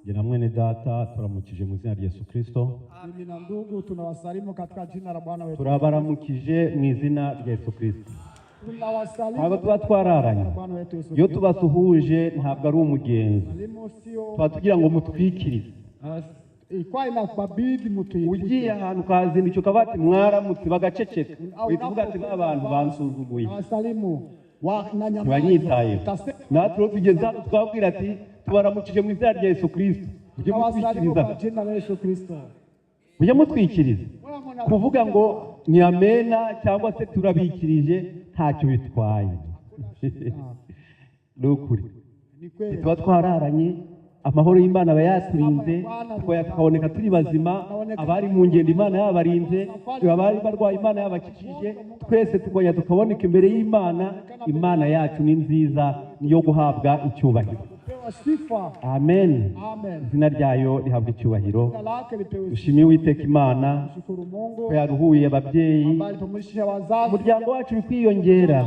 Jina mwene data turamukije mu izina rya Yesu Kristo. Mimi na ndugu tunawasalimu katika jina la Bwana wetu. Turabaramukije mu izina rya Yesu Kristo. Tunawasalimu ntabwo tuba twararanye. Iyo tubasuhuje ntabwo ari umugenzi. Tuba tugira ngo mutwikirize. Ikwa inakubidi mutwikirize. Ugiye ahantu kazindicyo kabati mwaramutse bagaceceka. Wituvuga ati n'abantu bansuzuguye. Nawasalimu banyitaye. Natwe tugeza twabwira ati tubaramukije mu izina rya Yesu Kristo. Ujye mutwikiriza. Ujye mutwikiriza. Kuvuga ngo ni amena cyangwa se turabikirije ntacyo bitwaye. Nukuri. Tuba twararanye amahoro y'Imana bayaturinze tukaboneka turi bazima, abari mu ngendo Imana yabarinze, abari barwaye Imana yabakijije, twese tukaboneka imbere y'Imana. Imana yacu ni nziza, niyo guhabwa icyubahiro. Amen. Izina ryayo rihabwa icyubahiro. Dushimiye Uwiteka Imana ko yaruhuye ababyeyi, umuryango wacu bikwiyongera.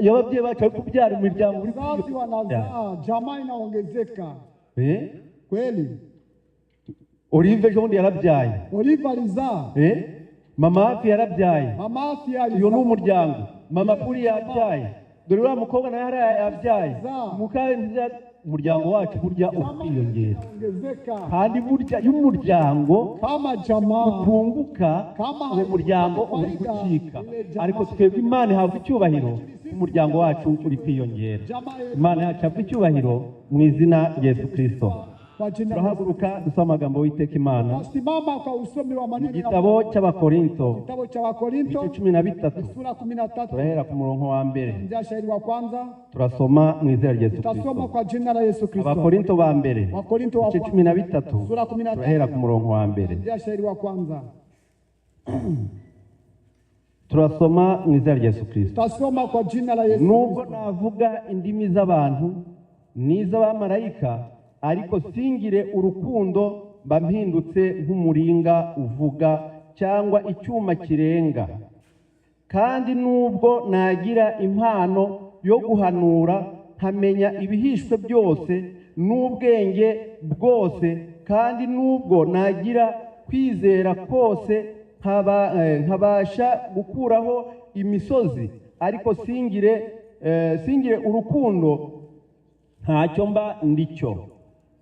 Iyo ababyeyi bacu bari kubyara umuryango uri kwiyongera, jamaa inaongezeka. Kweli. Olive jondi yarabyaye. Olive alizaa. Mama Afi yarabyaye. Mama Afi alizaa. Iyo ni umuryango. Mama Puri yabyaye. Dore wa mukobwa na yabyaye. Umuryango wacu burya ukwiyongera. Kandi burya y'umuryango kama jamaa upunguka, uwo muryango uri gucika. Ariko twebwe Imana ihabwa icyubahiro, umuryango wacu uri kwiyongera. Imana yacu ihabwa icyubahiro mu izina rya Yesu Kristo. Turahaguruka dusoma amagambo y'Uwiteka Imana. Igitabo cy'Abakorinto, igice 13, turahera ku murongo wa mbere. Turasoma mu izina rya Yesu Kristo. Abakorinto ba mbere, igice 13, turahera ku murongo wa mbere. Turasoma mu izina rya Yesu Kristo. Nubwo navuga indimi z'abantu n'iz'abamarayika, ariko singire urukundo mba mpindutse nk'umuringa uvuga cyangwa icyuma kirenga. Kandi nubwo nagira impano yo guhanura, nkamenya ibihishwe byose n'ubwenge bwose, kandi nubwo nagira kwizera kose nkabasha gukuraho imisozi, ariko singire urukundo ntacyo mba ndicyo.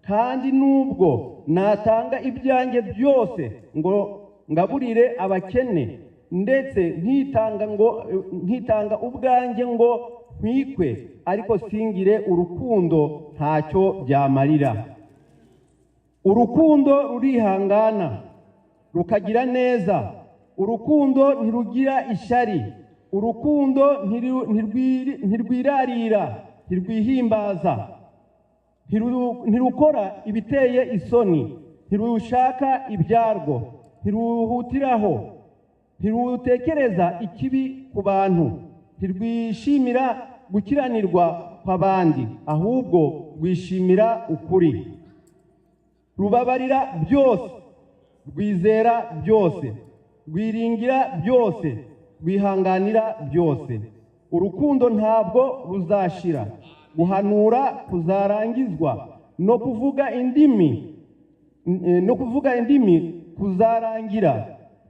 Kandi nubwo natanga ibyanjye byose ngo ngaburire abakene, ndetse nkitanga ubwanjye ngo nkwikwe, ariko singire urukundo ntacyo byamarira. Urukundo rurihangana, rukagira neza. Urukundo ntirugira ishyari. Urukundo ntirwirarira, ntirwihimbaza, ntirukora ibiteye isoni, ntirushaka ibyarwo, ntiruhutiraho, ntirutekereza ikibi ku bantu, ntirwishimira gukiranirwa kw'abandi, ahubwo rwishimira ukuri. Rubabarira byose, rwizera byose, rwiringira byose, rwihanganira byose. Urukundo ntabwo ruzashira. Guhanura kuzarangizwa, no kuvuga indimi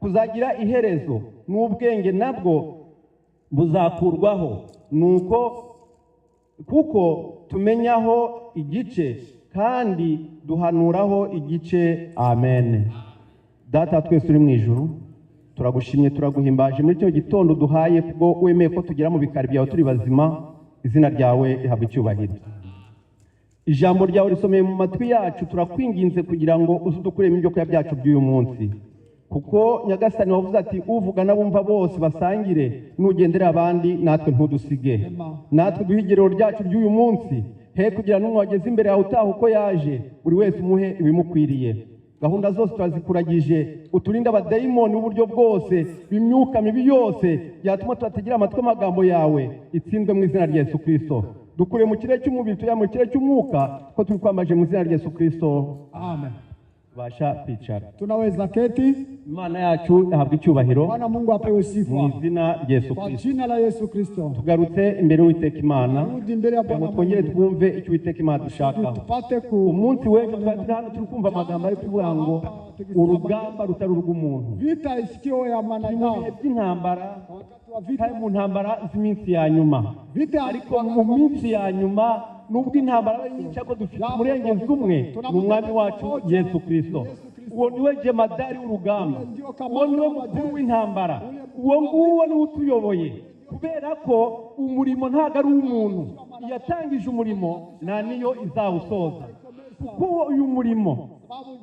kuzagira iherezo, n'ubwenge nabwo buzakurwaho. Kuko tumenyaho igice kandi duhanuraho igice. Amen. Data twese uri mu ijuru, turagushimye turaguhimbaje muri cyo gitondo duhaye, kubwo wemeye ko tugira mu bikari byawe turi bazima. Izina ryawe rihabwa icyubahiro. ijambo ryawe risomeye mu matwi yacu, turakwinginze kugira ngo uzudukuremo ibyo kurya byacu by'uyu munsi, kuko Nyagasani wavuze ati uvuga n'abumva bose basangire, nugendera abandi natwe ntudusige. Natwe duhe igero ryacu ry'uyu munsi, he kugira n'umwe wageze imbere yawe utaha uko yaje, buri wese umuhe ibimukwiriye. Gahunda zose turazikuragije, uturinde abadayimoni uburyo bwose, bimyuka mibi yose yatuma tutategera amatwi amagambo yawe, itsindwe mu izina rya Yesu Kristo. Dukure mu kirere cy'umubiri tujya mu kirere cy'umwuka, ko tubikwamaje mu izina rya Yesu Kristo. Amen. Basha kwicara. Tunaweza keti. Imana yacu ahabwa icyubahiro. Bwana Mungu apewe sifa. Mu izina rya Yesu Kwa Kristo. jina la Yesu Kristo. Tugarutse imbere y'Uwiteka Imana. Turudi mbele ya Bwana Mungu. Twongere twumve icyo Uwiteka Imana dushakaho. Tupate ku Umunsi w'ejo twari hano turi kumva amagambo ari kuvuga ngo urugamba rutari urw'umuntu. vita isikio ya maneno. Ibihe by'intambara, kandi mu ntambara z'iminsi ya nyuma. Vita Ariko mu minsi ya nyuma nubwo intambara ari nyinshi, ko dufite umurengezi umwe, ni umwami wacu Yesu Kristo. Uwo niwe jemadari w'urugamba, uwo niwe mukuru w'intambara, uwo nguwo niwe utuyoboye, kubera ko umurimo ntabwo ari uw'umuntu. Yatangije umurimo nta niyo izawusoza, kuko uyu murimo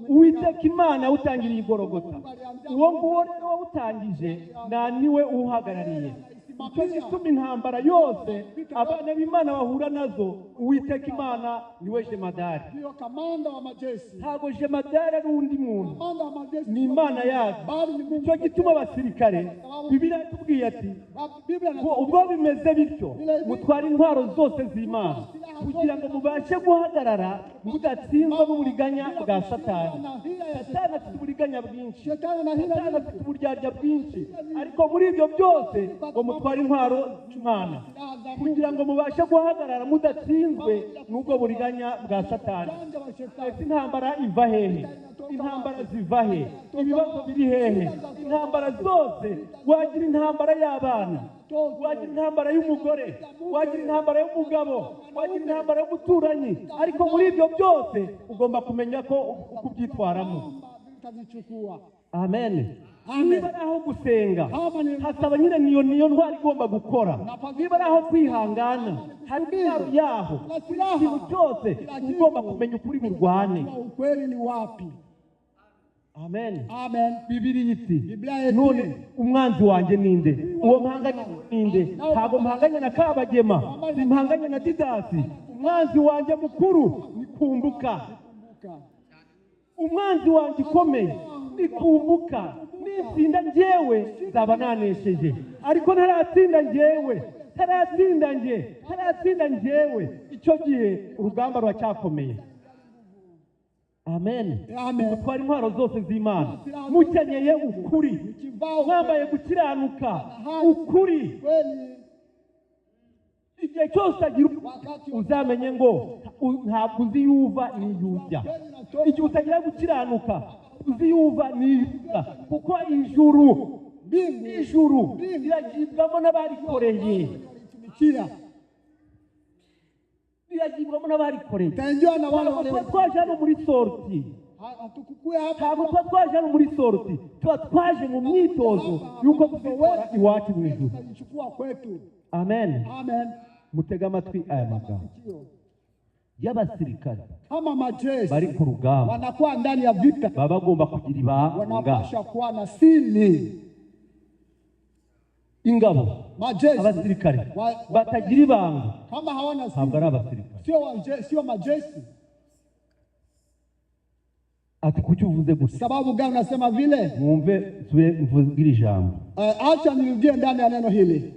Uwiteka Imana yawutangiriye i Gologota. Uwo nguwo rero wawutangije nta niwe uwuhagarariye. Icyo gituma intambara yose abana b'Imana bahura nazo, Uwiteka Imana niwe jemadari. ndio kamanda wa majeshi. Ntabwo jemadari ari undi muntu, Kamanda wa majeshi ni Imana yacu. Icyo gituma abasirikare, Bibiliya itubwiye ati Biblia ngo ubwo bimeze bityo mutwara intwaro zose z'Imana, kugira ngo mubashe guhagarara mudatsinzwe n'uburiganya bwa Satani. Satani afite uburiganya bwinshi, Shetani na hila Satani afite uburyarya bwinshi, ariko muri ibyo byose ngo mutware intwaro z'Imana, kugira ngo mubashe guhagarara mudatsinzwe n'ubwo buriganya bwa Satani. Ese intambara iva hehe? Intambara ziva he? Ibibazo biri hehe? Intambara zose, wagira intambara y'abana, wagira intambara y'umugore, wagira intambara y'umugabo, wagira intambara y'umuturanyi, ariko muri ibyo byose ugomba kumenya ko uko ubyitwaramo. Amen. Niba ari aho gusenga, hasaba nyine niyo ntwari igomba gukora. Niba ari aho kwihangana, hari intwaro yaho. Ikintu cyose ugomba kumenya ukuri burwane. ukweli ni wapi? Amen. Amen. Bibiliya iti Biblia iti none umwanzi wanjye ninde? Uwo mpanganye ninde? Ntabwo mpanganye na Kabagema, simpanganye na Didasi. Umwanzi wanjye mukuru ni Kumbuka. Umwanzi wanjye ukomeye ni Kumbuka. Nitsinda njyewe nzaba nanesheje, ariko ntaratsinda njyewe, icyo gihe urugamba ruracyakomeye. Amen. Amen. Twari intwaro zose z'Imana, mukenyeye ukuri, mwambaye gukiranuka ukuri. kweli. Igihe cyose agira uzamenye ngo ntabwo uzi yuva n'iyujya. Igihe utagira gukiranuka uzi yuva n'iyujya, kuko ijuru riragibwamo n'abarikoreye. Riragibwamo n'abarikoreye. Tanjua na wale Ntabwo twaje hano muri sorti. hatukukuya hapa. Ntabwo twaje hano muri sorti, twaje mu myitozo y'uko tuzakora iwacu mu ijuru. Tutajishukua kwetu. Amen. Amen. Mutega amatwi aya magambo y'abasirikare Kama majeshi bari ku rugamba, wanakuwa ndani ya vita, baba bagomba kugira ibanga. wanapasha kuwa na siri. Ingabo, Majeshi abasirikare batagira ibanga kama hawana ntabwo ari siri, abasirikare. sio majeshi. Ati kuki uvuze gusa? Sababu gani unasema vile? Mwumve mvugira ijambo. Acha nirudie ndani ya neno hili.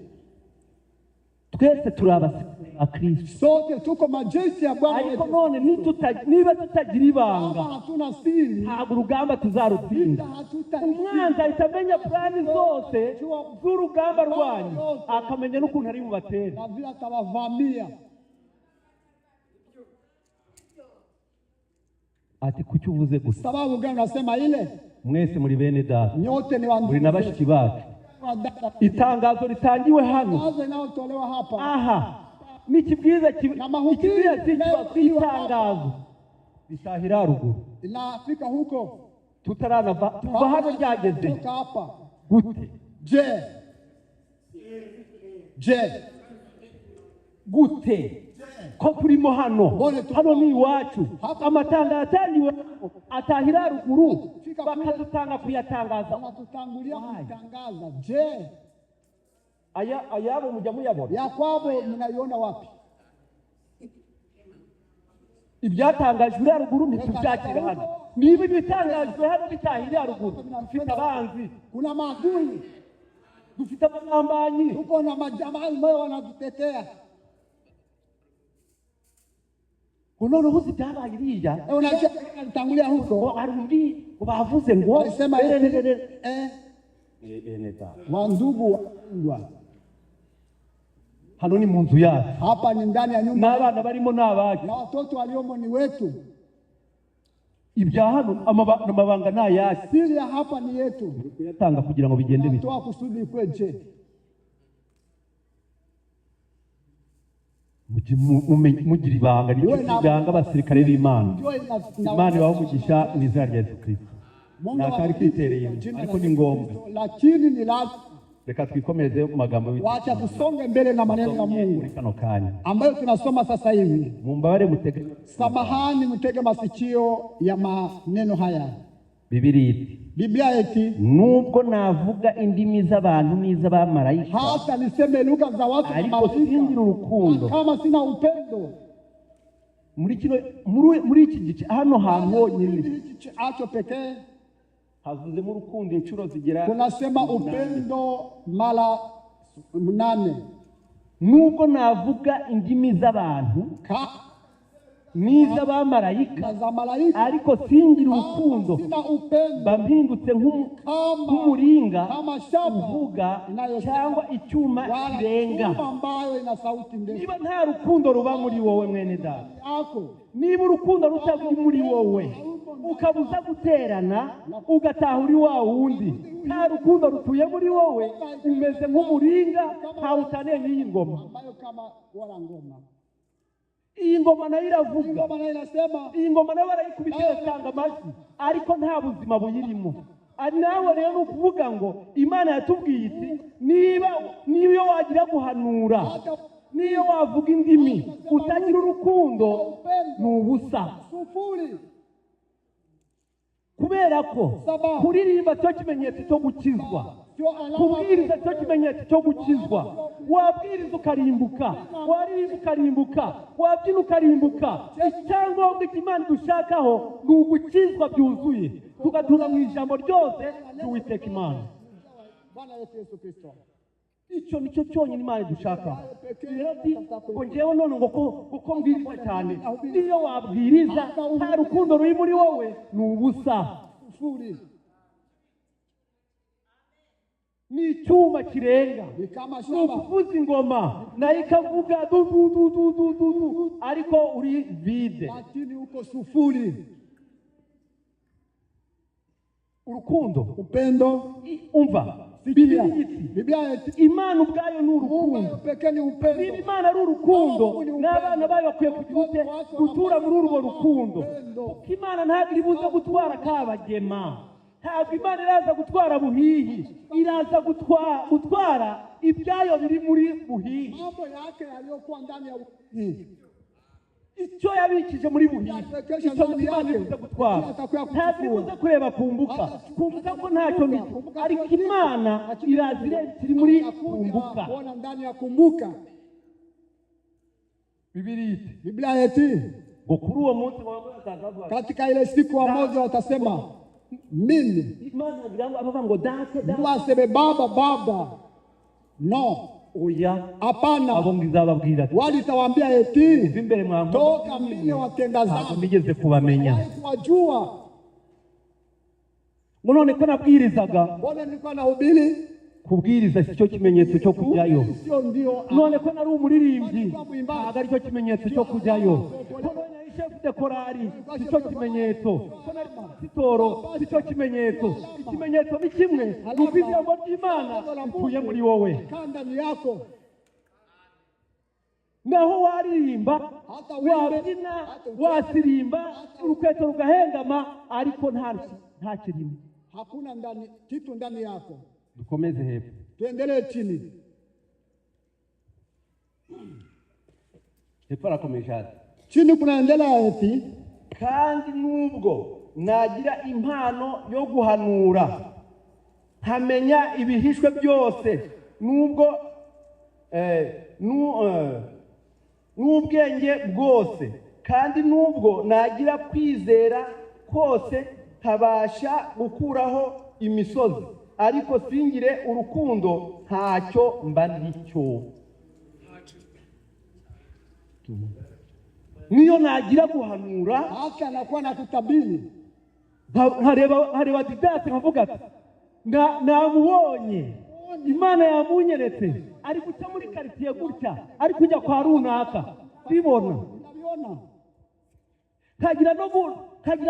Twese turi abasirikare ba Kristo, Sote tuko majeshi ya Bwana ariko wetu. none niba tutagira ibanga, Kama hatuna siri, ntabwo urugamba tuzarutsinda. Umwanzi ahita amenya plani zose z'urugamba rwanyu, akamenya n'ukuntu ari bubatere. na vile atawavamia. Ati kuki uvuze gusa? Sababu gani unasema ile? Mwese muri bene data, Nyote ni muri na bashiki bacu. Itangazo ritangiwe hano, Tangazo inayotolewa hapa. aha, ni ikibwiza Na mahubiri itangazo ritahira haruguru. inafika huko. Tutaranava tuva hano ryageze Toka hapa. gute? Je, Gute? ko turimo hano ni iwacu. Amatanga yatangiwe atahira ruguru bakadutanga kuyatangaza. Wanatutangulia kutangaza. Je, ayabo mujya muyabona? Ya kwabo mnaiona wapi? Ibyatangajwe ruguru ntitubyakira hano. Niba ibitangajwe hano bitahira ruguru, dufite abanzi, kuna maadui, dufite abagambanyi, tuko na majamaa ambao wanatutetea. Kuno ruhuzi byabaye iriya Unajua nitangulia huko arundi bavuze ngo alisema wandugu wa hano ni mu nzu yacu, hapa ni ndani ya nyumba, n'abana barimo n'abacu, na watoto waliomo ni wetu. Ibya hano amabanga n'ayacu, siri ya hapa ni yetu, kuyatanga kugira ngo bigende bite. Toa kusudi kweje. Mugira ibanga n'ibanga abasirikare b'Imana. Imana waho mugisha mu izina rya Yesu Kristo. Nakari kwitereye ariko ni ngombwa, lakini ni lazima. Reka twikomeze mu magambo y'Imana. Wacha tusonge mbele na maneno ya Mungu muri kano kanya ambayo tunasoma sasa hivi. Mumbabare mutege, samahani mutege masikio ya maneno haya. Biblia iti nubwo navuga indimi z'abantu n'iz'abamarayika, hata niseme lugha za watu na malaika, kama sina upendo. Muri iki gice hano hantu honyine acho pekee havuze mu rukundo inshuro zigera, kunasema upendo mara 8. Nubwo navuga indimi z'abantu n'iz'abamarayika, ariko singira urukundo, bampindutse nk'umuringa uvuga cyangwa icyuma kirenga. Niba nta rukundo ruba muri wowe mwene data, niba urukundo rutari muri wowe, ukabuza guterana ugataha uri wa wundi, nta rukundo rutuye muri wowe, umeze nk'umuringa ntawutaniye n'iyi ngoma. Iyi ngoma nayo iravuga, iyi ngoma nayo barayikubitira cyangwa amajwi, ariko nta buzima buyirimo. Ari nawe rero ukuvuga ngo Imana yatubwiye iti niyo wagira guhanura, niyo wavuga indimi, utagira urukundo ni ubusa. Kubera ko kuririmba cyo kimenyetso cyo gukizwa, kubwiriza cyo kimenyetso cyo gukizwa. Wabwiriza ukarimbuka, waririmba ukarimbuka, wabyina ukarimbuka. Icyangombwa Imana dushakaho ni ugukizwa byuzuye, tugatura mu ijambo ryose ry'Uwiteka Imana. Bwana Yesu Kristo, icyo nicyo cyonyine Imana dushaka. Ngo njyewe none ngo kuko mbwiriza cyane, niyo wabwiriza nta rukundo ruri muri wowe ni ubusa. Ni icyuma kirenga, ni ukuvuza ingoma nayo ikavuga du du du du du du, ariko uri vide, lakini uko sufuri. Urukundo, upendo, umva Biblia Imana ubwayo ni urukundo. Niba Imana ari urukundo, n'abana bayo bakwiye gutura muri urwo rukundo. Kuko Imana ntabwo ibuza gutwara Kabagema, ntabwo Imana iraza gutwara Buhihi, iraza gutwara ibyayo biri muri Buhihi. Mambo yake yaliyokuwa ndani ya icyo yabikije muri Buhihi, icyo Imana ibuza gutwara. Ntabwo ibuza kureba kumbuka ko ntacyo nicyo, ariko Imana iraza iri muri kumbuka. Kuona ndani ya kumbuka. Biblia yetu ngo kuri uwo munsi katika ile siku wamoja watasema mimi. Imana ngira ngo abavuga ngo data wasebe baba no oya hapana, abo ngizababwira walitawaambia eti imbere mwangu toka mbele watenda dhambi, nigeze kubamenya wajua. None ko nabwirizaga, mbona nilikuwa nahubiri? Kubwiriza cyo kimenyetso cyo kujyayo. Ndio none ko nari umuririmbyi, ntabwo ari cyo kimenyetso cyo kujyayo. Chef de korari cyo kimenyetso, sitoro cyo kimenyetso. Ikimenyetso ni kimwe, n'ubw'ijambo ry'Imana utuye muri wowe. Kandani yako naho waririmba, wabyina, wasirimba, urukweto rugahengama, ariko nta kirimo, hakuna ndani kitu ndani yako. Dukomeze hepfo, tuendelee chini. hepfo arakomeje ati chini kunaendelea eti kandi nubwo nagira impano yo guhanura ntamenya ibihishwe byose nubwo n'ubwenge bwose kandi nubwo nagira kwizera kose ntabasha gukuraho imisozi ariko singire urukundo ntacyo mba ndicyo. Niyo nagira guhanura hata anakuwa na kutabiri nkareba Didasi nkavuga ati namubonye Imana yamunyeretse ari guca muri quartier gutya ari kujya kwa runaka bibona kagira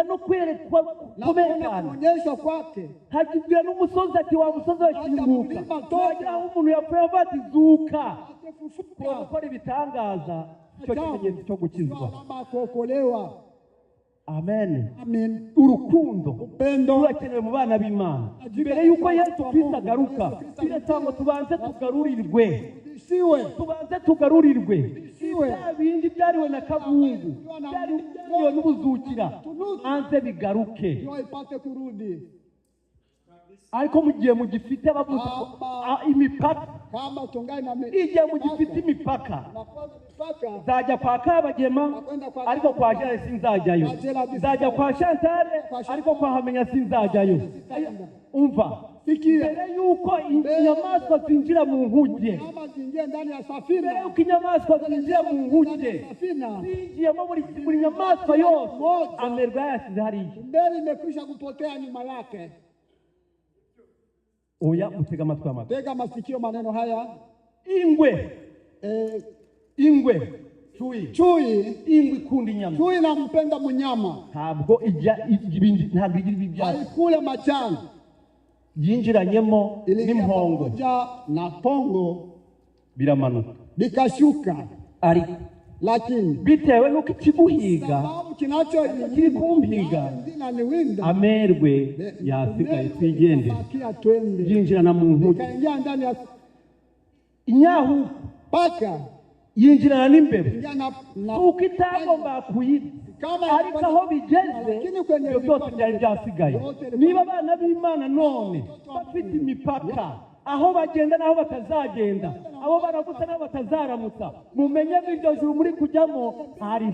no kwerekwa kumenyesha kwake hagira n'umusozi ati wa musozi washinguka kagira umuntu yapfuye bati zuka gukora ibitangaza cyo kimenyetso cyo gukizwa. Amen. Amen. Urukundo upendo urakenewe mu bana b'Imana. Mbere yuko Yesu Kristo agaruka birasaba tubanze tugarurirwe. Tubanze tugarurirwe. Bindi byariwe na kabungu byariwe n'ubuzukira anze bigaruke ipate kurudi. Ariko mugiye mugifite bavuze imipaka kama tungana na igihe mugifite imipaka zajya kwa Kabagema ariko kwa Jare sinzajyayo, zajya kwa Chantale ariko kwa Hamenya sinzajyayo. Umva mbere yuko inyamaswa zinjira mu nkuge, mbere yuko inyamaswa zinjira mu nkuge zinjiyemo buri nyamaswa yose amerwa yasize hariya mbere imekwisha kupotea nyuma yake. Oya mutega amatwi amata. Tega masikio maneno haya. Ingwe chui ingwe kundi nyama. Chui nampenda munyama. Ntabwo ibindi ntabwo igira ibijya. Alikule majani. Yinjiranyemo n'impongo. Na pongo biramanuka. Bikashuka. Ariko lakini bitewe nuko ikiguhiga sababu kinacho kiri kumpiga amerwe yasigaye twigende yinjirana mu nkuge kaingia ndani ya inyahu paka yinjirana n'imbere uko itagomba kuyita ariko aho bigeze byose byari byasigaye. Niba abana b'Imana none bafite imipaka aho bagenda naho batazagenda, abo baragusa naho batazaramutsa, mumenye iryo juru muri kujyamo hari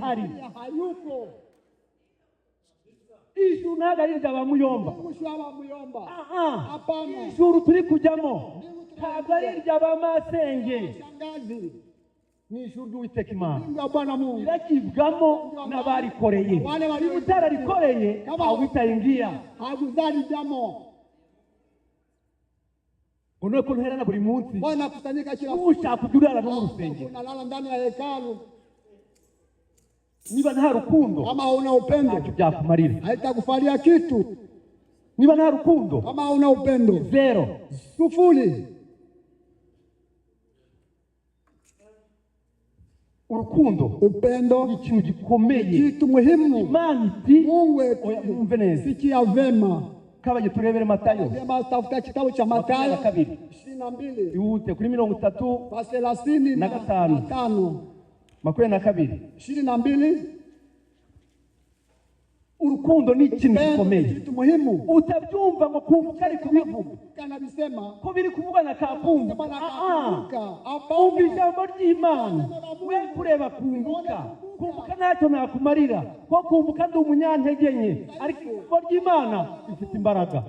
ijuru ntabwo ari iry'abamuyomba. Ijuru turi kujyamo ntabwo ari iry'abamasenge, ni ijuru ry'Uwiteka Imana irakibwamo n'abarikoreye. Niba utararikoreye awitaingia hakuzalijamo. Uno ko nterana buri munsi Bwana kusanyika kila ushaka kujurara no mu rusengero, unalala ndani ya hekalu. Niba nta rukundo kama una upendo byakumarira, haitakufalia kitu. Niba nta rukundo kama una upendo zero, sufuri. Urukundo upendo ni ikintu gikomeye, kitu muhimu. Imana iti Mungu umve neza, sikia vema. Kabanye turebere Matayo. Sema tafuta kitabu cha Matayo 22 ihute kuri 30 basi 35 22. Urukundo ni ikintu gikomeye, kitu muhimu. Utabyumva ngo kumva ari kubivuga kanabisema ko biri kuvuga na kakumva. Umva ijambo ry'Imana, we kureba kumbuka ntacyo nakumarira, ko kumbuka ndi umunyantege nke, ariko ijambo ry'Imana rifite imbaraga.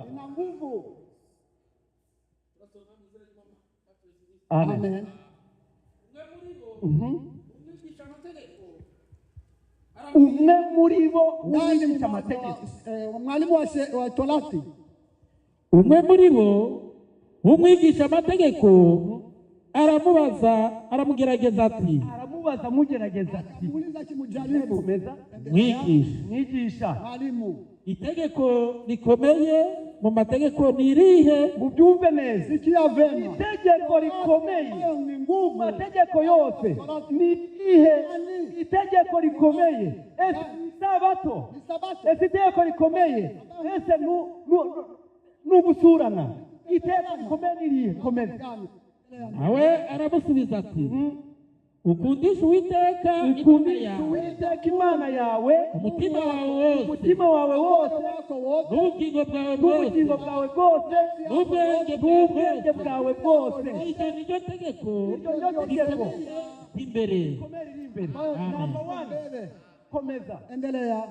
Amen. Umwe muri bo umwigisha amategeko, mwalimu wa Torati. Umwe muri bo umwigisha amategeko aramugerageza ati muuliza kimujaribu mwigisha mwalimu, itegeko rikomeye mu mategeko ni irihe? Mubyumve neza, sikia vema. Itegeko rikomeye mu mategeko yose ni irihe? Itegeko rikomeye ese Sabato, ese itegeko rikomeye ese nugusurana. Itegeko rikomeye ni irihe? Komeza. Nawe aramusubiza ati ukundisha Uwiteka Imana yawe umutima wawe wose n'ubugingo bwawe bwose n'ubwenge bwawe bwose. Iryo ni ryo tegeko imbere. Komeza. Endelea.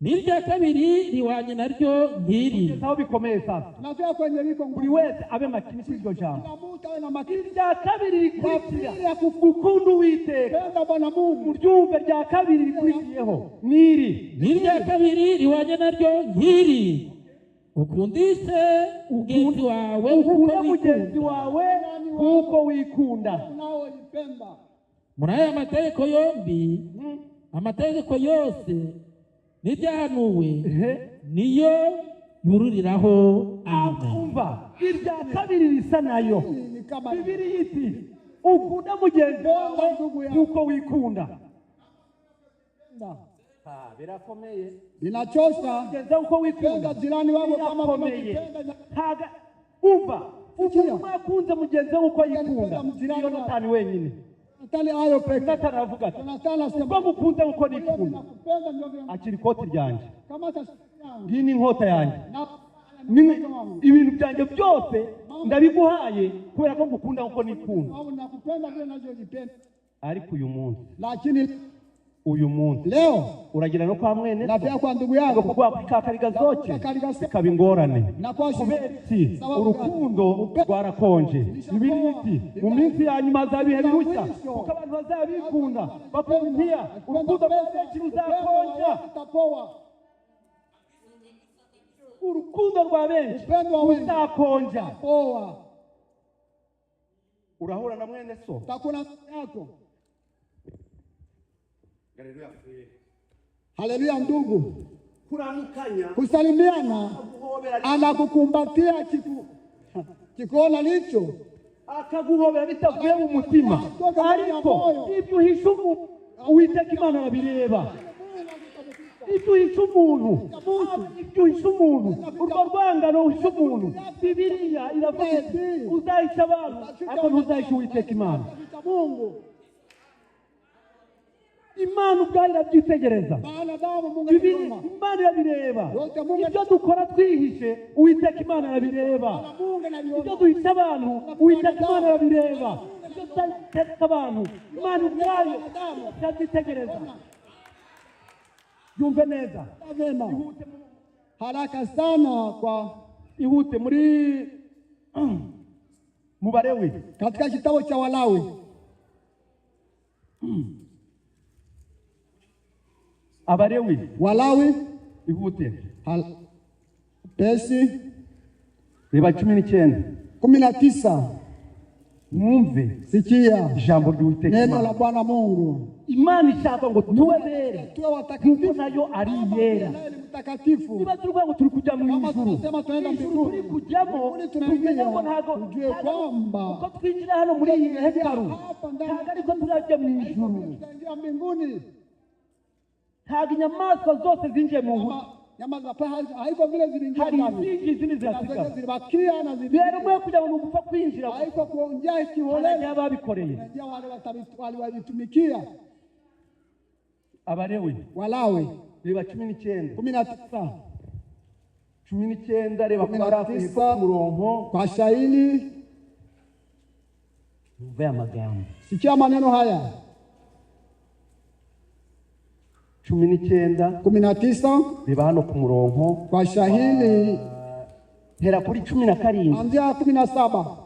N'irya kabiri riwanye naryo nk'iri. Sawa bikomeye sasa. Nafia kwenye liko buri wese abe makini kuri iryo jambo. na makini. Irya kabiri rikurikira gukunda Uwiteka. Penda Bwana Mungu. Uryumve rya kabiri rikurikiyeho niri. N'irya kabiri riwanye naryo nk'iri. Ukundishe mugenzi wawe kuko wikunda. Muri aya mategeko yombi, amategeko yose n'ibyahanuwe niyo yururiraho. Umva irya kabiri risa nayo. Bibiri iti ukunda mugenzi wawe kuko wikunda. Birakomeye. Binachosha. Uko wikunda jirani wako kama unapenda. Umva ukunze mugenzi wawe uko yikunda. Iyo natani wenyine. Natani ayo peke. Natani avuga ati Natani sema uko mukunze uko nikunda. Akiri koti ryanje. Ngi ni inkota yanjye. Ibintu byanjye byose ndabiguhaye kubera ko ngukunda uko nikunda. Ariko uyu munsi leo uragira no kwa mwene nafia kwa ndugu yako kwa kakariga zote kabingorane kubera urukundo rwarakonje. Ibiti mu minsi ya nyuma zabihe birushya kuko abantu bazabikunda bakumvira urukundo rw'abenshi ruzakonja. Urukundo rw'abenshi ruzakonja. Urahura na mwene so takuna yako. Haleluya ndugu. Kuramukanya kusalimiana anakukumbatia kikuona licho akaguhobera bitavuye mu mutima ariko ibyo uhisha Uwiteka Imana arabireba. Ibyo uhisha umuntu urwo rwangano uhisha umuntu Bibiliya iravuga uzahisha abantu ariko ntuzahisha Uwiteka Imana. Imana ubwayo irabyitegereza. Imana irabireba. Ibyo dukora twihishe Uwiteka Imana arabireba. Ibyo duhisha abantu Uwiteka Imana arabireba. Ibyo duhisha abantu Imana ubwayo irabyitegereza. Yumve neza. Haraka sana kwa ihute muri Mubalewi katika kitabu cha Walawi. Abalewi Walawi ihute pesi reba 19 mwumve sikia jambo ry'Uwiteka neno la Bwana Mungu. Imana ishaka ngo tuwebere tuwe watakatifu nayo ari yera mtakatifu. Niba turwa ngo turi kujya mu ijuru tunasema tunaenda mbinguni turi kujyamo tumenye ngo ntago tujue kwamba uko twinjira hano muri iyi hekaru ntago ariko turajya mu ijuru mbinguni. Ntago inyamaswa zose zinjiye mu nyama za paha haiko vile zilingia ndani. Zindi zirasigara zilibakia na rero mwe kugira ngo upfa kwinjira haiko kuonja ikiholela y'ababikoreye ndio wale walitumikia. Abalewi Walawi reba 19 reba kwa murongo kwa shairi. Mve amagambo sikia maneno haya 19 reba hano ku murongo kwa shahili hera kuri 17 anzia 17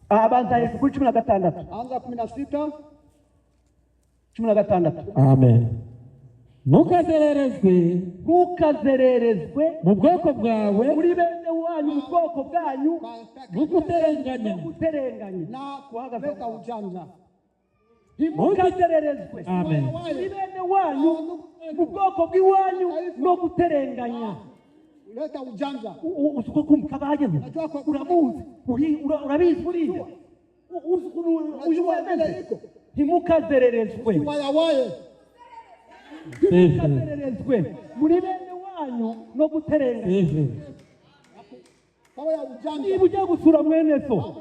abanza kuri 16 anza 16 Amen. Ntukazererezwe mu bwoko bwawe muri bene wanyu mu bwoko bwanyu guterenganya na kuhagaza ujanja. Ntukazererezwe Amen. muri bene wanyu mu bwoko bw'iwanyu no guterenganya. Leta ujanja usuko kumkabaje uramuzi urabizi uriya uyu wemeze ntimukazererezwe muri bene wanyu no guterenganya. niba ujya gusura mwene so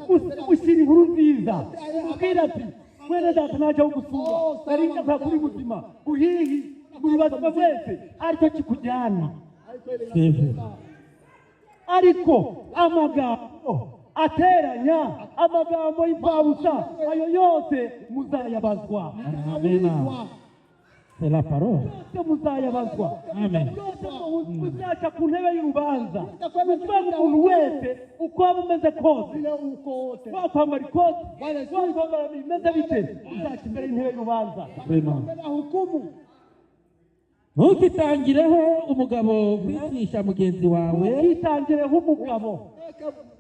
ushyira inkuru nziza ubwira ati mwene data najya gusura narinda kwa kuri buzima uhihi muri bazima mwese aricyo kikujyana ariko amagambo ateranya amagambo y'imfabusa ayo yose muzayabazwa. Amena. C'est la parole. Yose muzayabazwa. Amen. Yose muzaca ku ntebe y'urubanza. Muvuga umuntu wese uko aba umeze kose, wakwambara ikoti, wakwambara bimeze bite, uzaca imbere y'intebe y'urubanza. Ntukitangireho umugabo kwicisha mugenzi wawe. Ntukitangireho umugabo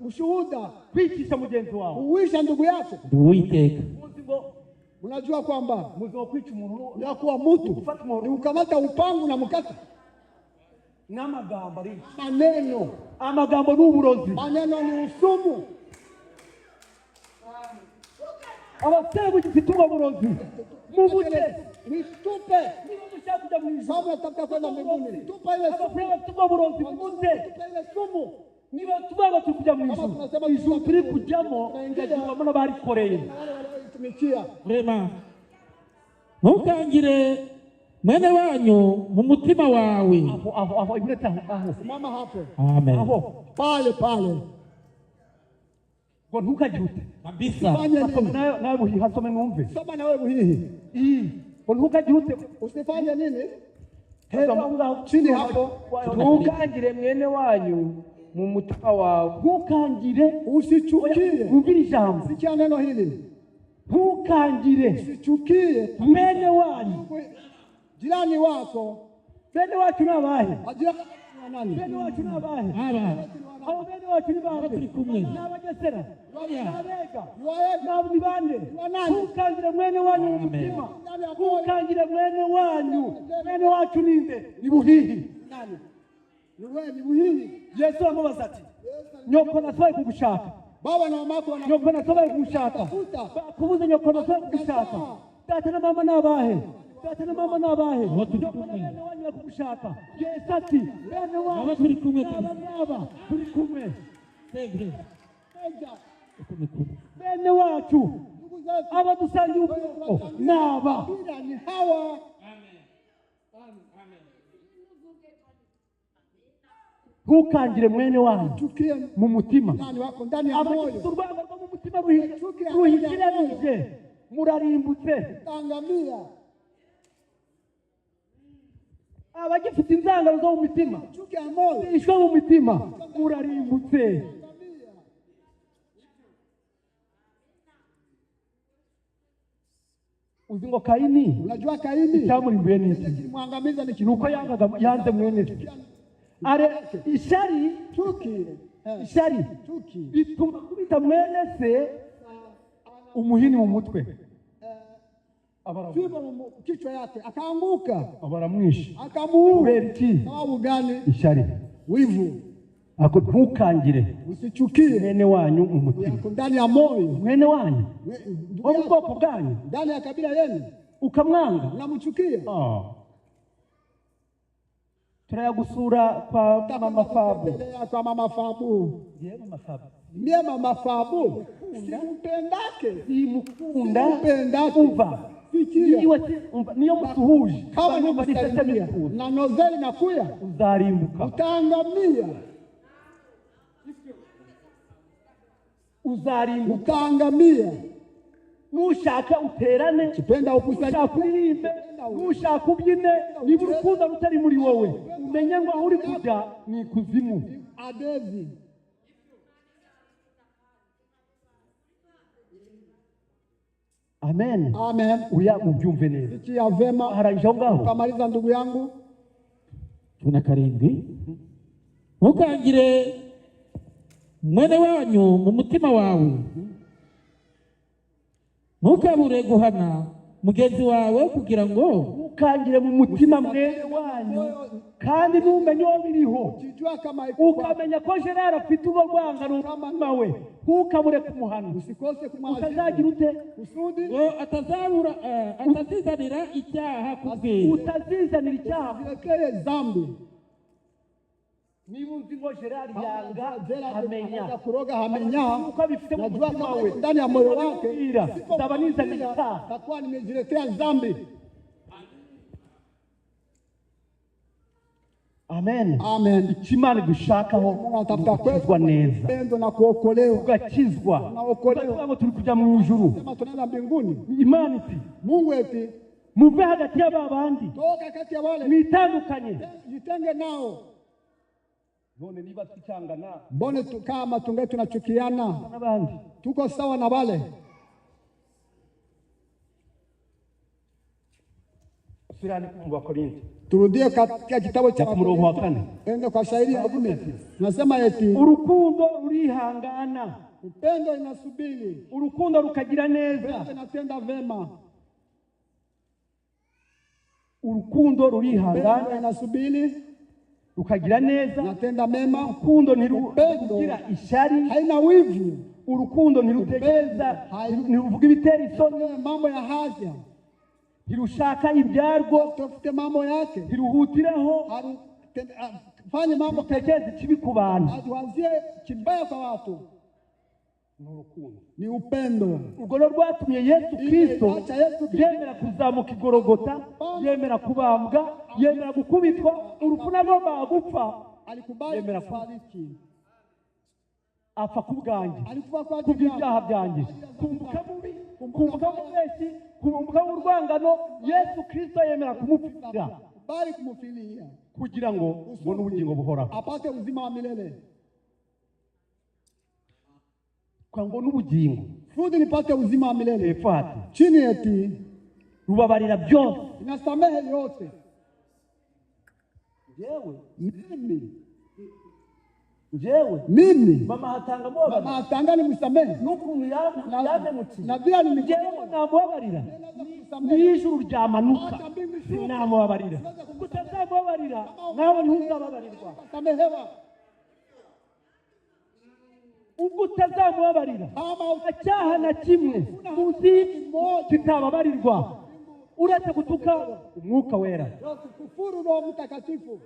ushuhuda kwicisha mugenzi wawe, uwisha ndugu yako. Uwiteka. Unajua kwamba muzo kwica umuntu ya kuwa mtu ni ukamata upangu na mkata n'amagambo ari maneno. Amagambo n'uburozi, Maneno ni usumu. abasebu gifitwa burozi mubute Nitupe. niba mushaka kujya mu ijuru, Kama nataka kwenda mbinguni, tupa ile sumu. abasebu burozi mubute Tupa ile sumu. niba tubaga kujya mu ijuru, ijuru turi kujyamo ngajyamo n'abarikoreye. Rema. Ntukangire mwene wanyu mu mutima wawe. Aho ibireta aho. Mama hapo. Amen. Aho Pale. ngo ntukagirute Kabisa. Fanya nini? nawe buhiha some numve. Soma na wewe buhihi. Ngo ntukagirute Usifanye nini? chini hapo. Ntukangire mwene wanyu mu mutima wawe. Ntukangire, Usichukie. umvira ijambo. Sikia neno hili. Ntukangire Usichukie mwene wanyu. jirani wako. Bene wacu nabahe, Ajirani wa nani? bene wacu nabahe, Aba. abo bene wacu ni bahe, Turi kumwe. n'abagesera, n'abega, Wae. n'abo ni bande. Ntukangire mwene wanyu mu mutima. Ntukangire mwene wanyu. Mwene wacu ninde? Ni buhihi. Nani? Ni wewe, ni buhihi. Yesu aramubaza ati, nyoko nasobaye kugushaka. Baba na mama yako Nyoko nasobaye kugushaka. Kubuza nyoko nasobaye kugushaka. Data na mama nabahe, data na mama nabahe. Nyoko na bene wanyu bakugushaka. Yesu ati, bene wanyu Aba turi kumwe. n'aba turi kumwe. Segre. Bene wacu ndugu zetu abadusangiye ubwoko n'aba. ni hawa. Ntukangire mwene wanyu Chukie mu mutima. nani wako ndani ya moyo. Abafite urwango rwo mu mutima ruhikiranije, murarimbutse. Tangamia. Abagifite inzangano zo mu mitima, Chukia moyo. bishwe mu mitima, murarimbutse. Uzi ngo Kayini Unajua Kaini icyamurimbuye n'iki? kilimwangamiza ni Nuko yanze mwene se. Are ishari, ishari chuki. bituma kubita mwene se umuhini mu mutwe, Fimbo mu kichwa yake akaanguka, baramwishe. akamuua. Kubera iki? Sababu gani? Ishari. Wivu. Ako ntukangire Usichukie mwene wanyu mu mutima. yako ndani ya moyo. Mwene wanyu Ndugu wo mu yako bwoko bwanyu ndani ya kabila yenu ukamwanga. unamchukia. Turayagusura kwa mama Fabu. Kwa mama Fabu. Ye mama Fabu. Mie mama Fabu. Simpendake. Simukunda. Simpendake. Umva. Fikia. Niyo musuhuje. Kama ni msalimia na noveli nakuya uzarimbuka. utaangamia. Uzarimbuka. Utaangamia. Nushaka uterane, Kipenda ushaka uririmbe, nushaka ubyine, niba urukundo rutari muri wowe, umenye ngo aho uri kujya ni ikuzimu. Adezi. Amen. Amen. Uya ubyumve neza. Sikia vema. Harangije aho ngaho. Kamaliza ndugu yangu. Tuna karindwi. Ntukangire mwene wanyu mu mutima wawe. Ntukabure guhana mugenzi wawe kugira ngo Ntukangire mu mutima mwene wanyu kandi numenye uwo biriho. Ukijua kama Ukamenya ko Gerard afite urwangano mu mutima we, ntukabure kumuhana. usikose kumwazibu. Utazagira ute? Usudi. ngo atazizanira icyaha kubwe. Utazizanira icyaha. Usiwekee dhambi. niba uzi ngo Gerard yanga amenya kuroga hamenya uko abifite mu najua mutima kama we ndani ya moyo wake ndaba nizanye icyaha takuwa nimejiletea dhambi. amen Amen. ikimana gushakaho gukizwa neza pendo na kuokolewa, ugakizwa Unaokolewa. ngo turi kujya mu ijuru. sema tunaenda mbinguni. Imana iti Mungu eti muve hagati y'ababandi toka kati ya wale mwitandukanye. jitenge nao. none niba twicangana Mbone kama tunge tunachukiana, n'abandi tuko sawa na wale. usirani kumva Korinto Turudie katika kitabu cha murongo wa 4 ende kwa shairi ya 10. Tunasema eti urukundo rurihangana, upendo inasubiri, urukundo rukagira neza, upendo inatenda vema, urukundo upendo rurihangana inasubiri, rukagira neza, inatenda mema, urukundo ntirugira ishari, haina wivu, urukundo ntirutegereza, ntiruvuga ibitera isoni, mambo ya haja, ntirushaka ibyarwo, tafute mambo yake, ntiruhutiraho fanye mambo tekereza ikibi ku bantu. atuanzie kibaya kwa watu. Ni upendo. Urwo rwatumye Yesu Kristo yemera kuzamuka igorogota, yemera kubambwa, yemera gukubitwa, urupfu nagomba gupfa, Alikubali kufariki, apfa ku bwanjye, alikufa kwa ku ajili bw'ibyaha byanjye, kumbuka mubi, kumbuka mubeshyi, kumbuka urwangano. Yesu Kristo yemera kumupfira bali kumufilia kugira ngo ubone ubugingo buhoraho, apate uzima wa milele. kwa ngo n'ubugingo Fudi nipate uzima wa milele. hepfo hati Chini eti rubabarira byose. inasamehe yote. Mimi mama hatanga mama atanga ni msamehe n'ukuntu yamemutse na vile ni njyewe namubabarira n'ijuru ryamanuka sinamubabarira. Kutazamubabarira nawe ntuzababarirwa. samehewa. ubwo utazamubabarira icyaha na kimwe uzi kitababarirwa uretse gutuka umwuka wera, Kufuru Roho Mtakatifu,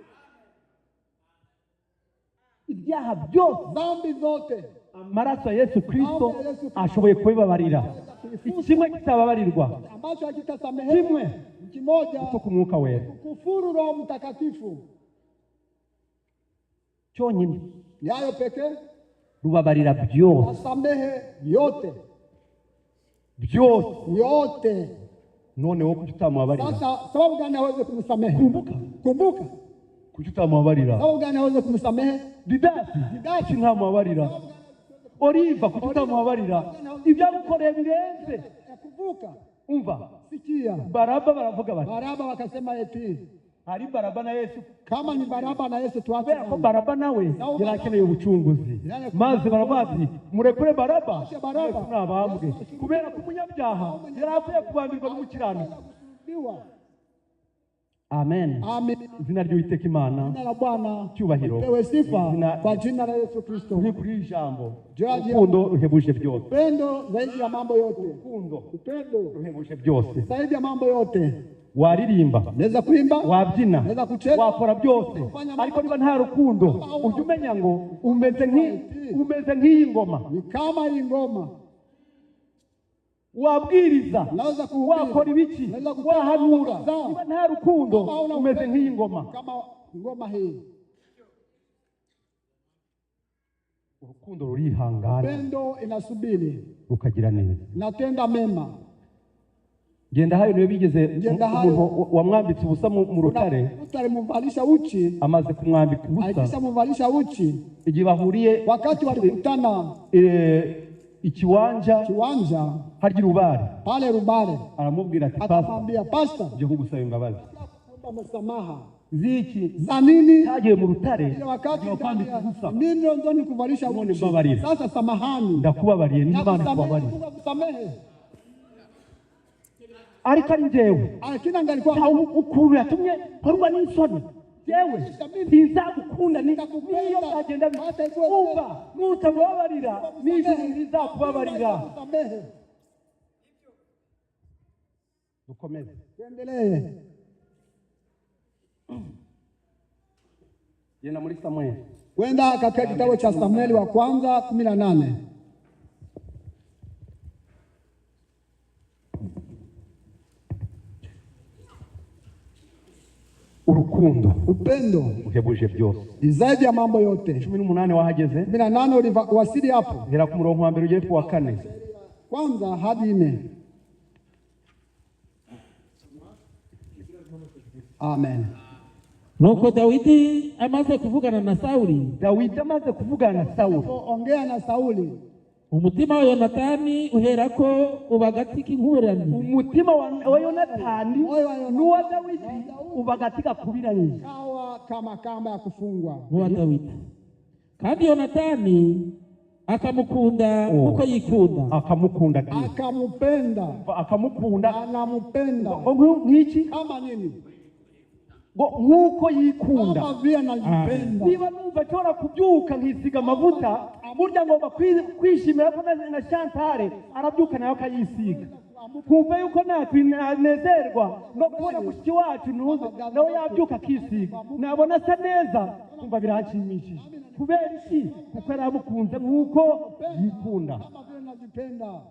ibyaha byose, dhambi zote amaraso ya Yesu Kristo ashoboye kubibabarira. Ikimwe kitababarirwa, ambacho hakitasamehewa kimwe kimoja, gutuka umwuka wera kufuru Roho Mtakatifu. cyonyine Ni hayo pekee rubabarira byose asamehe yote byose. yote. none wowe kuki utamubabarira? Sasa sababu gani aweze kumsamehe? Kumbuka kuki utamubabarira? sababu gani aweze kumsamehe? Didasi ntamubabarira. Oliva kuki utamubabarira? ibyagukoreye birenze. Kumbuka, umva, sikia, Baraba baravuga bati Baraba wakasema eti hari Baraba na Yesu. kama ni Baraba na Yesu tuache, Ko Baraba nawe yarakeneye ubucunguzi, maze baravuga bati murekure Baraba, Yesu nabambwe, kubera ko umunyabyaha yarapfuye kubambirwa n'umukiranutsi. Amen. Amen. Izina ry'Uwiteka Imana Jina la Bwana cyubahiro pewe sifa kwa jina la Yesu Kristo. ni kuri ijambo Judge urukundo ruhebuje byose. Upendo zaidi ya mambo yote. Upendo ruhebuje byose. zaidi ya mambo yote. Waririmba, Naweza kuimba, wabyina, naweza kucheza, wakora byose, ariko niba nta rukundo ujye umenya ngo umeze nk'iyi ngoma. ni kama hii ngoma. Wabwiriza, Naweza kuhubiri, wakora ibiki, naweza kutoa wahanura, mazao. niba nta rukundo umeze nk'iyi ngoma. Kama ngoma hii. Urukundo rurihangana, Upendo inasubiri, rukagira neza, natenda mema. genda hayo niwe bigeze Ngendahayo. umuntu wamwambitse ubusa mu rutare, Mtu alimvalisha uchi, amaze kumwambika ubusa, akishamvalisha uchi, igihe bahuriye wakati walikutana ikiwanja kiwanja harya urubare, pale Rubare, aramubwira ati pasta, akamwambia pasta, nje kugusaba imbabazi kuomba msamaha ziki za nini? cyagiye mu rutare Ile wakati wakwambika ubusa, nini ndio nikuvalisha none uchi. mbabarira, Sasa samahani, ndakubabariye n'Imana nakusamehe, kubabarira, kusamehe. ariko ari njyewe Lakini angalikuwa ukuntu yatumye nkorwa n'isoni, yewe sinzagukunda niyo byagenda umva, nutamubabarira n'ijuru ntizakubabarira. kusamehe. Dukomeze. Tuendelee. Yena muri Samueli. Kwenda katika kitabu cha Samueli wa kwanza 18. Urukundo, upendo uhebuje byose. Zaidi ya mambo yote. 18 wahageze. 18 uliwasili hapo. Hera ku murongo wa mbere ugiye ku wa 4. Kwanza hadi 4. Amen. Nuko Dawidi amaze kuvugana na Sauli. Dawidi amaze kuvugana na Sauli. Ongea na Sauli. Umutima wa Yonatani uherako ubagatika inkurane. Umutima wa Yonatani n'uwa Dawidi ubagatika kubiranye. Kawa kama kamba ya kufungwa. N'uwa Dawidi. Kandi Yonatani akamukunda uko yikunda. Akamukunda. Akamupenda. Akamukunda. Anamupenda. Nk'iki? Kama nini? Nkuko yikunda. Kama vile anajipenda. Niba numva cyora kubyuka nkisiga amavuta, burya ngomba kwishimira ko na Chantal arabyuka nayo akayisiga. Kumva yuko nakwinezerwa no kubona mushiki wacu nuze nawe yabyuka akisiga. Nabona asa neza, kumva biranshimishije. Kubera iki? Kuko aramukunze nkuko yikunda. Kama vile anajipenda.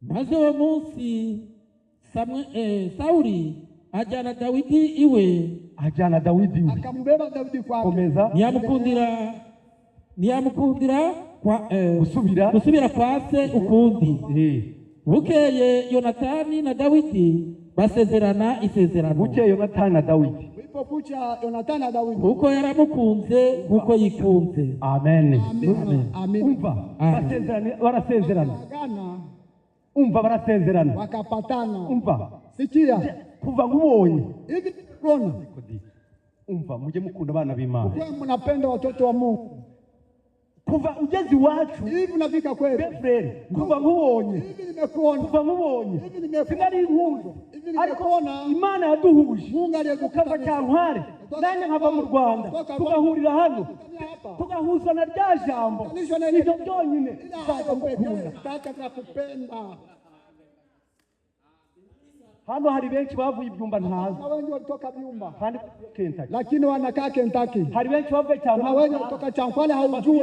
Maze uwo munsi Sauli ajana Dawidi iwe. Ajana Dawidi iwe. Akambeba Dawidi kwake. Komeza. Niyamukundira kwa gusubira kwa se ukundi. Bukeye Yonatani na Dawidi basezerana isezerano. Bukeye Yonatani na Dawidi. Ulipokucha Yonatani na Dawidi. Kuko yaramukunze kuko yikunze. Amen. Amen. Umva barasezerana. Umva barasezerana. Wakapatana. Umva. Sikia. Kuva nkubonye. Hivi kuna. Umva mujye mukunda abana b'Imana. Kwa mnapenda watoto wa Mungu. Kuva ugezi wacu. Hivi unafika kweli. Befrere. Kuva nkubonye. Hivi nimekuona. Kuva nkubonye. Hivi nimekuona. Sinari inkunzo. Hivi nimekuona. Imana yaduhuje. Mungu ukava Cyankware. Nanjye nkava mu Rwanda. Tugahurira hano. Tugahuza na rya jambo. Ibyo byonyine. Nataka nakupenda. Hano hari benshi bavuye ibyumba ntazi. Na wengi walitoka byumba. Kandi Kentucky. Lakini wanakaa Kentucky. Hari benshi bavuye Cyankware. Kuna wengi walitoka Cyankware haujui.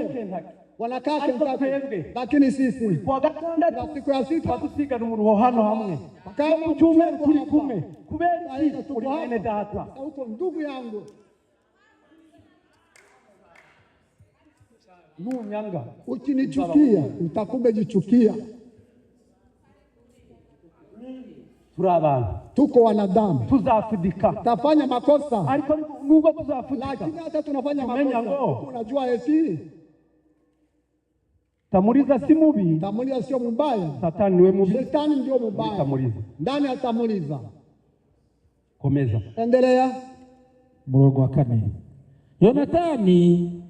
Wanakaa Kentucky. Lakini sisi kwa gatandatu siku ya sita tusigana umuruho hano hamwe. Kama cyumweru turi kumwe. Kubera iki uri mwene data. Uko ndugu yangu. Nunyanga. Ukinichukia utakumbe jichukia. Turabana. Tuko wanadamu. Tuzafudika. Tafanya makosa. Ariko nubwo tuzafudika. Lakini hata tunafanya makosa. Unajua eti Tamuriza si mubi. Tamuriza sio mbaya. Satani niwe mubi. Shetani ndio mbaya. Tamuriza. Ndani ya Tamuriza. Komeza. Endelea. Murongo wa 4. Yonatani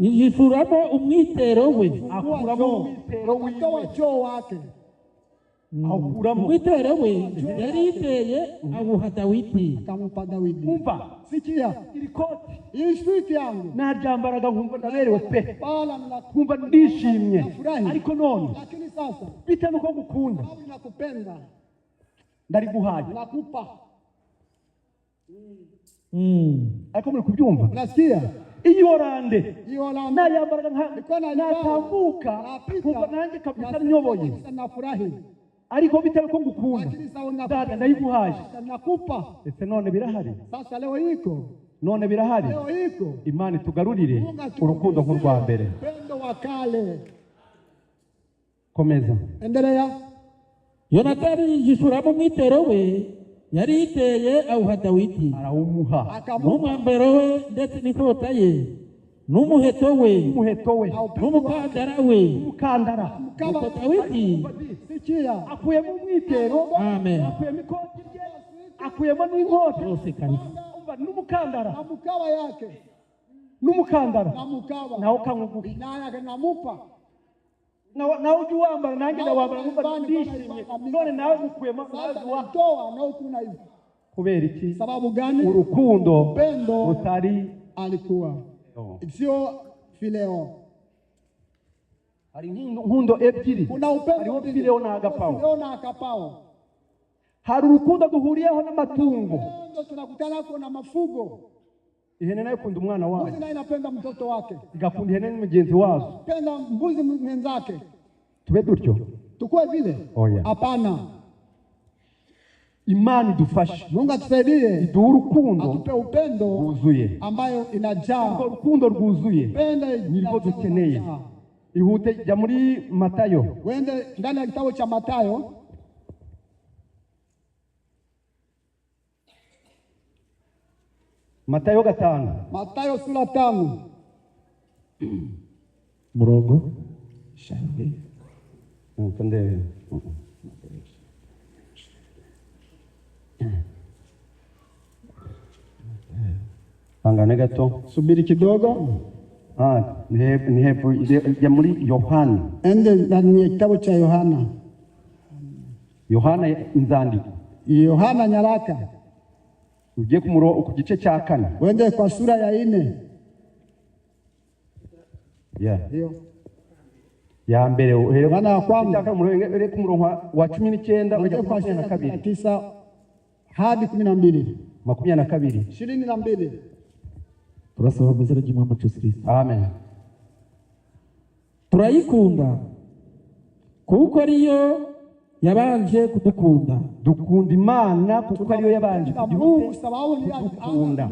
yishuramo umwitero we. Akuramo umwitero wake. Akuramo umwitero we yari yiteye awuha Dawidi. Akamupa Dawidi. Umva sikia irikoti ishwiti yangu najambaraga nkumva ndaberewe pe. Bala nkumva ndishimye. Ariko none lakini sasa bita nuko gukunda. Nakupenda. Ndari guhaye. Nakupa. Ariko muri kubyumva. Unasikia? Iyorande nayambaraga natambuka kuva nanjye kabisa nyoboye. Nafurahi. Ariko bitari ko ngukunda. Dada ndayiguhaje. Nakupa. Ese none birahari. Sasa leo iko. None birahari. Leo iko. Imana tugarurire urukundo nk'urwa mbere. Pendo wa kale. Komeza. Endelea. Yonatani yishuramo umwitero we yari yiteye awuha Dawidi. Arawumuha. N'umwambaro we ndetse n'inkota ye n'umuheto we. N'umukandara we. Umukandara. Nuko Dawidi sikia akuyemo umwitero. Amen. Akuyemo ikoti rye. Akuyemo n'inkota. Yose kanisa. N'umukandara. Na mukaba yake. N'umukandara. Na mukaba. Nawo kangugufi. Naye namupa. Nawe ujye wambara nanjye ndawambara nkumva ndishimye. None nawe gukuyemo toa na ukuna hivi. Kubera iki? Sababu gani? Urukundo pendo utari alikuwa. Sio fileo. Hari nkundo ebyiri. Kuna upendo fileo na agapao. Fileo na agapao. hari urukundo duhuriyeho n'amatungo. Upendo tunakutana kwa na mafugo. Ihene nayo ikunda umwana wayo. Mbuzi nayo inapenda mtoto wake. Igakunda ihene n'umugenzi wazo. Penda mbuzi mwenzake. Tube dutyo. Tukue vile? Oya. Hapana. Imani dufashe. Mungu atusaidie. Iduhe urukundo. Atupe upendo rwuzuye. ambayo inajaa. Urwo rukundo rwuzuye. Penda nirwo dukeneye. Ihute jya muri Matayo. Wende ndani ya kitabu cha Matayo. Matayo 5. Matayo sura 5. Murongo. Shangwe. Mtende. Angane gato. Subiri kidogo. Ni hebu ya muri Yohana. Ende ndani ya kitabu cha Yohana. Yohana inzandiko. Yohana nyaraka. Ugiye ku gice cya 4. Wende kwa sura ya 4. Hiyo. Ya mbere uhere bana wa kwanza ku murongo wa 19 ujya kwa 22 hadi 12. 22. Turasaba muzera ry'Imana Yesu Kristo. Amen. Turayikunda kuko ariyo yabanje kudukunda. Dukunda Imana kuko ariyo yabanje kudukunda.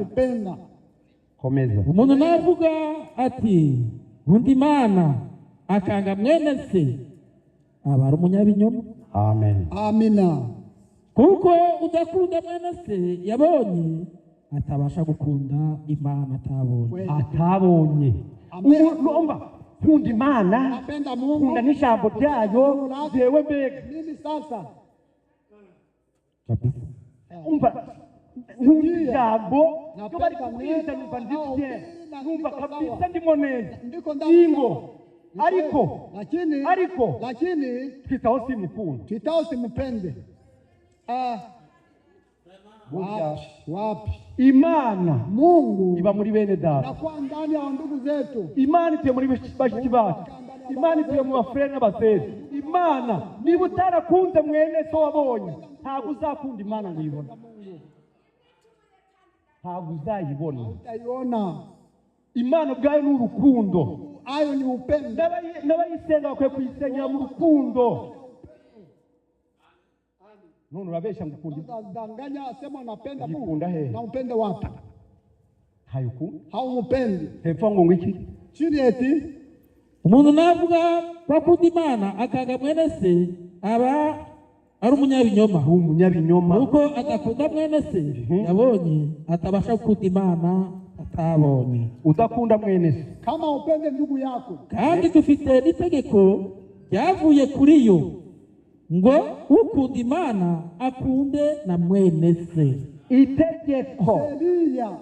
Komeza. Umuntu navuga ati nkunda Imana akanga mwene se aba ari umunyabinyoma. Amen. Amina. Kuko udakunda mwene se yabonye atabasha gukunda Imana atabonye. Urumva kunda Imana, kunda n'ijambo ryayo, jewe mbega nini sasa? Umva ijambo ryo bari kubwiriza numva ndivye, numva kabisa ndimo neza ingo, lakini twitaho simupende. Wapi? Imana Mungu iba muri bene data. Na kwa ndani ya ndugu zetu. Imana ituye muri bashiki bacu. Imana ituye mu bafrene n'abasezi. Imana niba utarakunze mwene so wabonye ntabwo uzakunda Imana ngiyibona. Ntabwo uzayibona. Utaiona. Imana ubwayo ni urukundo. Ayo ni upendo. N'abayisenga bakwiye kuyisengera mu rukundo. None urabesha ngukunda. Danganya asema unapenda Mungu. Na upende wapi? Hayuku. Haumupendi. Hepfo ngo iki? Chini eti umuntu navuga bakunda Imana akanga mwene se aba ari umunyabinyoma. Kuko adakunda mwene se yabonye atabasha gukunda Imana atabonye. Udakunda mwene se kama upende ndugu yako. Kandi dufite n'itegeko ryavuye kuri yo ngo ukunda Imana akunde na mwene se. Itegeko. Sheria.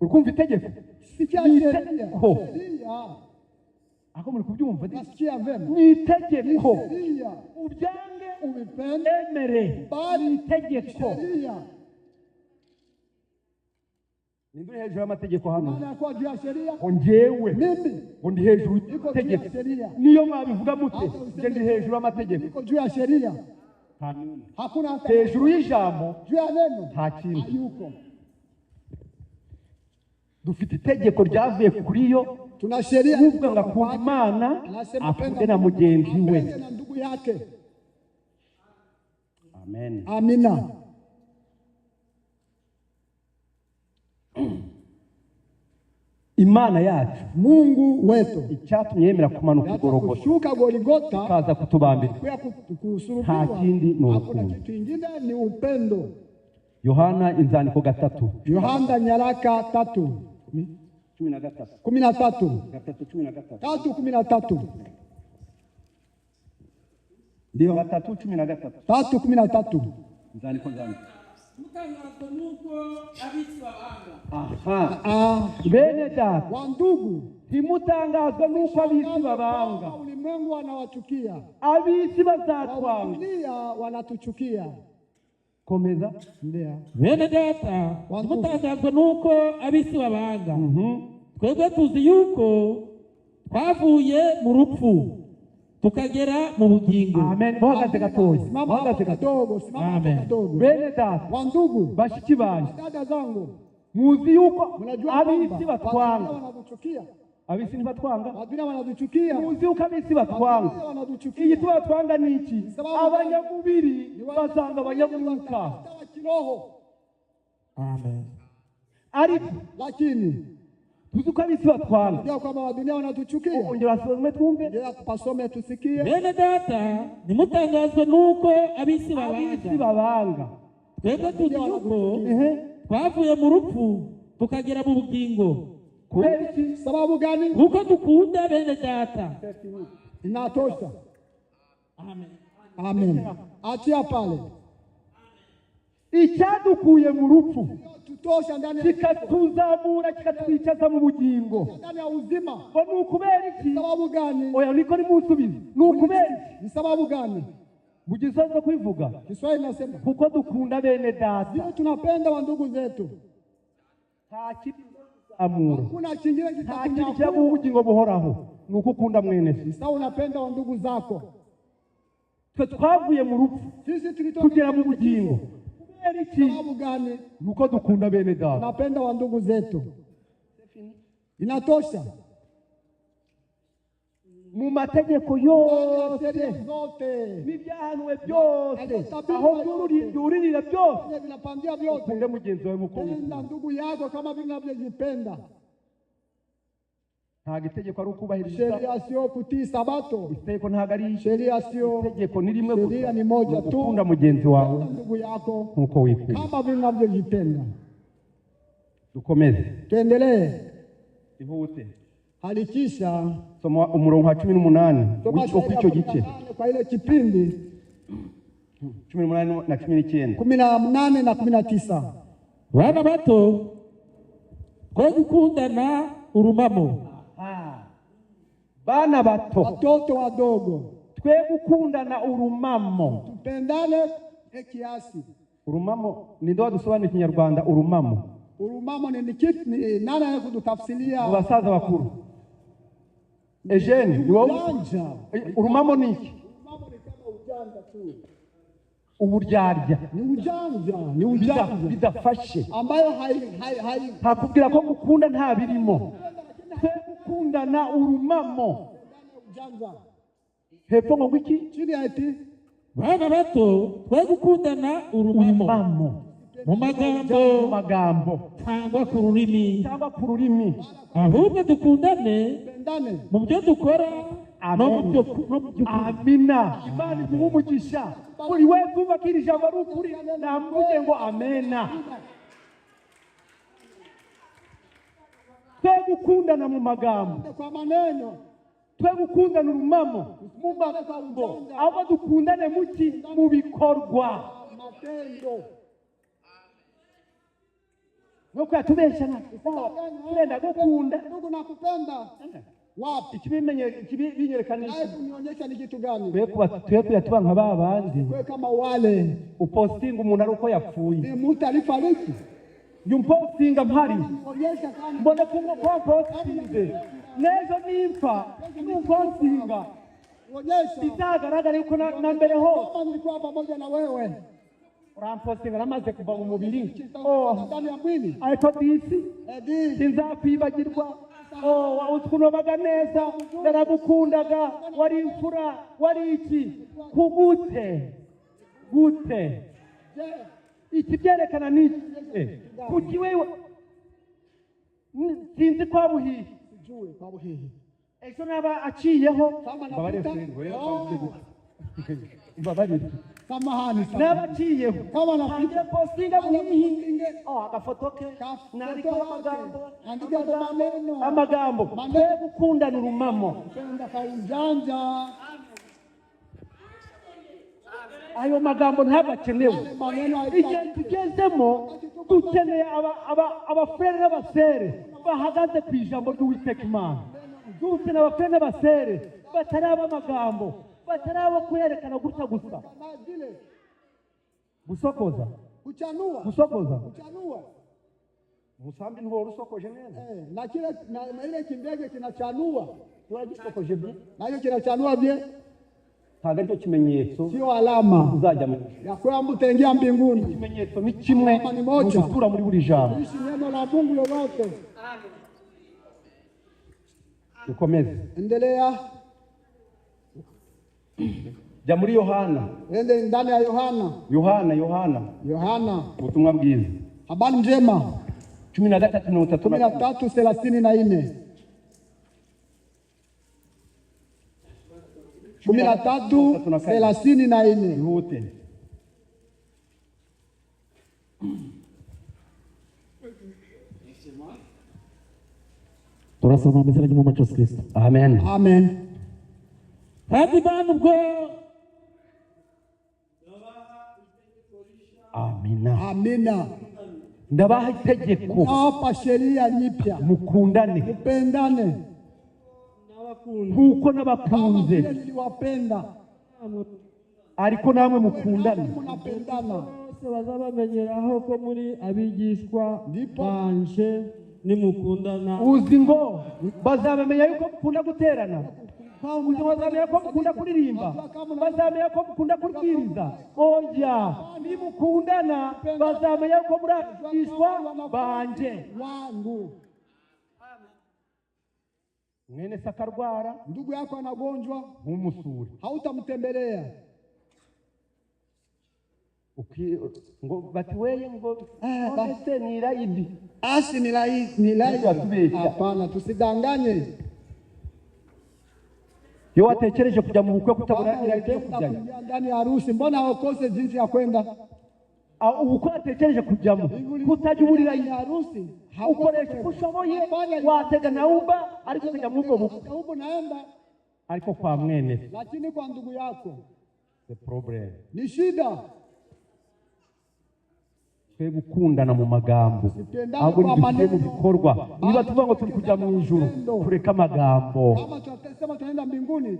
Ukumva itegeko? Sikia sheria. Ako muri kubyumva? Nasikia vema. Ni itegeko. Sheria. Ubyange ubipende emere. Bali itegeko. Sheria. Ninduri hejuru y'amategeko hano. Nani akwa juu ya sheria? Onjewe. Mimi. Ndi hejuru y'amategeko. Niyo mwabivuga mute? Ndi hejuru y'amategeko. Niko juu ya sheria. Hakuna hata hejuru y'ijambo. Juu ya neno. Nta kintu. Hayuko. Dufite itegeko ryavuye kuri yo. Tuna sheria uvuga ngo akunda Imana akunde na mugenzi we. Na ndugu yake. Amen. Amina. Imana yacu Mungu wetu icyatumye yemera kumanuka Golgotha kushuka Golgotha kaza kutubambira nta kindi ni hakuna kitu kingine ni upendo. Yohana inzandiko 3. Yohana nyaraka 3 13 ndio 3:13 3:13 inzandiko mutangazwa nuko abitsi babanga. Bene data wa ndugu, ntimutangazwa nuko abitsi babanga. Ulimwengu wanawachukia, abitsi bazatwanga, wanatuchukia. Komeza. Ndio. Bene data ntimutangazwa nuko abitsi babanga. Twebwe tuzi yuko twavuye mu rupfu tukagera mu bugingo. Amen. Bohagaze gatoya. Simama hapo kidogo, simama hapo Amen. kidogo. Bene data, Wandugu, bashiki banjye, dada zangu, muzi yuko mnajua abisi kwamba batwanga. wanatuchukia. Abisi ntibatwanga. Wabila wanatuchukia. Muzi yuko abisi batwanga. Wabila wanatuchukia. Iyi tubatwanga ni iki? Sababu Abanyamubiri bazanga abanyamwuka. Wa kiroho. Amen. Ariko Lakini tuzi ko abisi batwanga. ndio kwamba wa dunia wanatuchukia. Ongera asome twumve. Ndio pasome tusikie. Bene data, nimutangazwe nuko abisi Abisi babanga. babanga. Twebwe tuzi yuko twavuye mu rupfu tukagera mu bugingo. Kubera iki? Sababu gani? Kuko dukunda bene data. Inatosha. Amen. Amen. Achia pale. Icyadukuye mu rupfu Tutosha ndani ya kikatuzamura kikatwicaza mu bugingo. ndani ya uzima. Ngo ni ukubera iki? Sababu gani? Oya niko nimusubize. Ni ukubera iki? Ni sababu gani? Mu gisozo kwivuga Kiswahili nasema kuko dukunda bene data. ndio tunapenda wa ndugu zetu. Nta kizamura. Hakuna kingine Nta kintu kitakunyakua. cyaguha ubugingo buhoraho. Ni uko ukunda mwene se. Sasa unapenda wa ndugu zako. Twe twavuye mu rupfu Sisi tulitoka tugera mu bugingo. Kubera iki? sababu gani? Ni uko dukunda bene data. Tunapenda wa ndugu zetu. Inatosha. Mu mategeko Sheria yose zote. n'ibyahanuwe byose aho byuririra byose Vinapangia vyote. ukunde mugenzi wawe muko Penda ndugu yako kama vile unavyojipenda. ntabwo itegeko ari ukubahiriza Sheria sio kutii sabato. itegeko ntabwo ari Sheria sio itegeko ni rimwe gusa sheria ni moja tu. ukunda mugenzi wawe Penda ndugu yako nk'uko wifuza. kama vile unavyojipenda. Dukomeze Tuendelee. ihute Halikisha soma umurongo wa 18 Soma w'icyo sheria kw'icyo gice 18 kwa ile kipindi 18 na 19. 18 na 19. Bana bato, twe gukundana urumamo. Bana bato Watoto wadogo twe gukundana urumamo. tupendane kiasi. Urumamo ni ndo dusobanura Ikinyarwanda urumamo. Urumamo ni kitu ni nani anayekutafsiria? Mu basaza bakuru Eugene ni wowe Ujanja. urumamo ni iki? Urumamo ni kama ujanja tu. Uburyarya Ni ujanja bidafashe ambayo ntakubwira ko gukunda nta birimo. Twe gukundana urumamo. ujanja. Hepfo ngo iki? Chini ya eti Bana bato, twe gukundana urumamo. Urumamo Mu mu magambo cyangwa ku rurimi. cyangwa ku rurimi. Ahubwo dukundane pendane. mu byo dukora no mu byo Amina. Imana iguha umugisha. Buri wese ubakira ijambo ari ukuri namuvuge ngo amena. Twe gukundana mu magambo, Kwa maneno twe gukundana urumamo mu magambo, abo dukundane muki mu bikorwa. matendo. Nuko yatubeshana turenda gukunda Ndugu nakupenda. Wapi? ikibinyerekanisha Hebu nionyesha ni kitu gani? twe kuyatuba nka ba bandi Wewe kama wale upostinga umuntu ari uko yapfuye. ni mtu alifariki. Yumpostinga mpari Onyesha kama mbone ko postinze nejo nipfa numpostinga onyesha bizagaragara yuko na mbere hose kama nilikuwa pamoja na wewe. urampostinga namaze kuva mu mubiri. Ndani ya mwili. Ariko disi Edi. sinzakwibagirwa. Utunobaga neza naragukundaga wari imfura wari iki kugute gute iki byerekana niki kuki wewe sinzi kwa buhihi Sijui kwa buhihi. ejo naba aciyeho Kama napita. mbabarire Samahani sana. naba aciyeho Kama ntangiye napita. postinga buhihi agafoto ke nandika amagambo twe gukundana urumamo. Penda kwa ujanja. Ayo magambo ntagakenewe. Maneno Igihe tugezemo dukeneye abafurere n'abasere bahagaze ku ijambo ry'Uwiteka Imana. Dukeneye abafurere n'abasere batari ab'amagambo, batari abo kwerekana gutya gusa. kama vile Gusokoza kuchanua. umusambi ntiwari usokoje neza. Na kile na ile kindege kinachanua. Turagisokoje bye. Na hiyo kinachanua bie. ntago aricyo kimenyetso sio alama uzajya mu ya kwamba utaingia mbinguni. ikimenyetso ni kimwe gutura muri buri jambo. Ishi neno la Mungu lolote. Dukomeze. Endelea. Jya muri Yohana. Ende ndani ya Yohana. Yohana. Ubutumwa bwiza. Habari njema. 13:34. 13:34. Ihute. Turasoma mu izina ry'Umwami Yesu Kristo. Amen. Amen. Kandi bantu ubwo Amina. Ndabaha itegeko. Hapa sheria nyipya. Mukundane. Mupendane. Kuko nabakunze. Niliwapenda. Ariko namwe mukundane. Munapendana. Bose bazabamenyeraho ko muri abigishwa banje nimukundana. Uzi ngo bazabamenya yuko mukunda guterana. Bazamenya ko mukunda kuririmba. Bazamenya ko mukunda kubwiriza. Oya, nimukundana bazamenya ko muri abigishwa banje. Wangu. Mwene sakarwara, ndugu yako anagonjwa, umusuri, hautamtembelea. Ngo bati weye ngo basi ni laidi. Asi ni laidi. Hapana, tusidanganye. Yo watekereje kujya mu bukwe kutabura iraidi yo kujyayo. Ndani ya harusi mbona haukoze jinsi ya kwenda? Uko atekereje kujyamo kutajuburira harusi ukoresha ushoboye watega na uba ariko kujya mu bwo ubu naenda ariko kwa mwene lakini kwa ndugu yako the problem ni shida. Twe gukundana mu magambo ahubwo ni mu bikorwa. Niba tuvuga ngo turi kujya mu ijuru tureka amagambo. Kama tunasema tunaenda mbinguni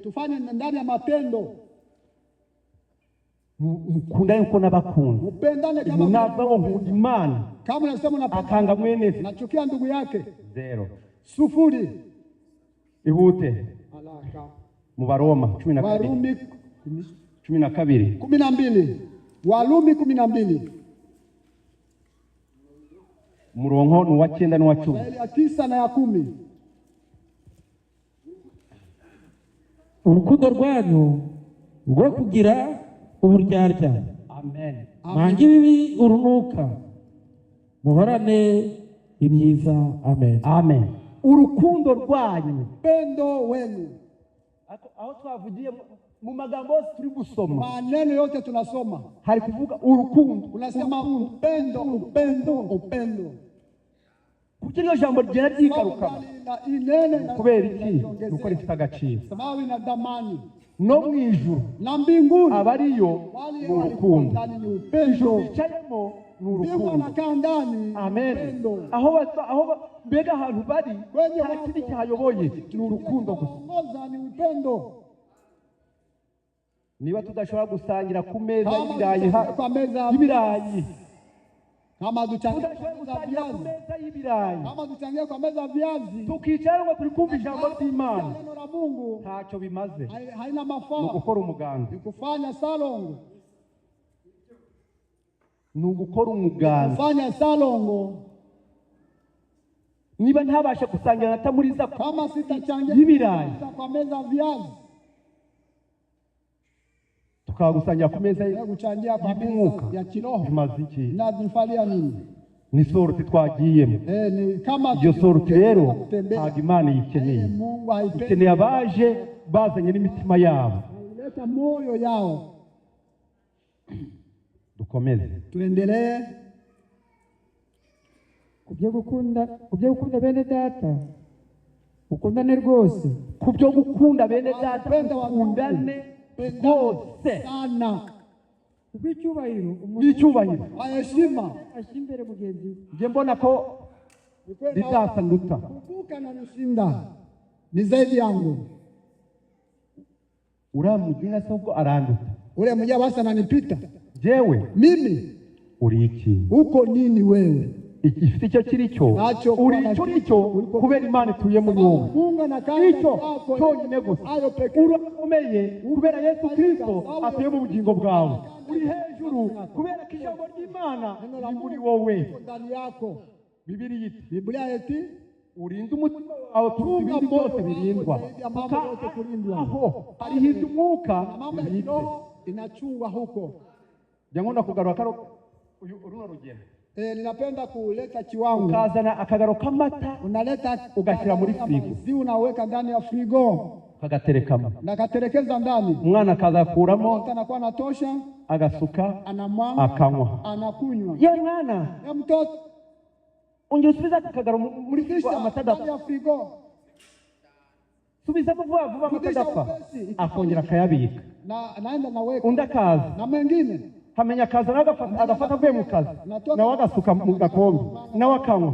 tufanye ndani ya matendo. Mukundane uko nabakunze. Mupendane kama munava nkunda Imana. Kama unasema unapenda akanga mwene nachukia ndugu yake 0 0. Ihute. Alaka. Mu Baroma 12. Warumi 12. Warumi 12. Murongo ni wa 9 n'uwa 10. Ya 9 na ya 10. Urukundo rwanyu rwo kugira uburyarya. Amen. Mangi bibi urunuka. Muhorane ibyiza. Amen. Amen. Urukundo rwanyu, pendo wenu. Aho twavugiye mu magambo yose turi gusoma. Maneno yote tunasoma. Hari kuvuga urukundo. Unasema upendo. Kuki iryo jambo rigera ryikaruka? Kubera iki? Nuko rifite agaciro. Sababu ina dhamani. No mu ijuru na mbinguni abariyo mu rukundo. Upendo. Bicayemo mu rukundo. Anakaa ndani. Amen. Aho mbega ahantu bari nta kindi cyayoboye ni urukundo gusa. Ni upendo. Niba tudashobora gusangira ku meza y'ibirayi kama duchangia ku meza y'ibirayi, kama duchangia kwa meza viazi, tukicara ngo turi kumva ijambo ry'Imana, neno la Mungu ntacyo bimaze. Haina mafaa. Ni gukora umuganda. Ni kufanya salongo. Ni gukora umuganda. Kufanya salongo. Niba ntabasha gusangira natamuriza kama sitachangia y'ibirayi kwa meza viazi, tukagusangira ku meza guchangia kwa meza ya kiroho, bimaze iki? Nazifalia nini? Ni sorti twagiyemo. Ni kama iyo sorti rero ntabwo Imana yikeneye. Mungu haipendi. Ikeneye abaje bazanye n'imitima yabo. Ileta moyo yao. Dukomeze. Tuendelee. Kubyo gukunda bene data. Ukundane rwose. Kubyo gukunda bene data ukundane rwose sana. Icyubahiro. Heshima. Ashimbere mugenzi we. Nje mbona ko bitasa nduta. Kuvuka na nishinda. Ni zaidi yangu. Uramujina soko aranduta. Ule mmoja basi ananipita. Jewe mimi uri iki? Uko nini wewe? igifite icyo kiri cyo uri icyo nicyo kubera Imana ituye muri wowe. Icyo cyonyine gusa urakomeye kubera Yesu Kristo atuye mu bugingo bwawe. Uri hejuru kubera ko ijambo ry'Imana riri muri wowe. Biblia iti urinda umutima wawe kuruta ibindi byose birindwa. Aho hariho umwuka inachungwa huko. Jangona kugaruka karo uruno rugendo. Ninapenda kuleta kiwango. Ukazana akagaro kamata unaleta ugashyira muri frigo. Si unaweka ndani ya frigo. Kagaterekamo. Nakaterekeza ndani. Umwana akazakuramo anakuwa natosha. Agasuka. Anamwanga. Akanywa. Anakunywa. Ye mwana. Ya mtoto. Ungesubiza akagaro muri frigo amatada. Ndani ya frigo. Subiza vuba amatadapfa. Akongera akayabika. Naenda naweka. Undakaza. Na mengine. Hamenya akaza agafata avuye mu kazi nawe agasuka mu gakombe nawe akanywa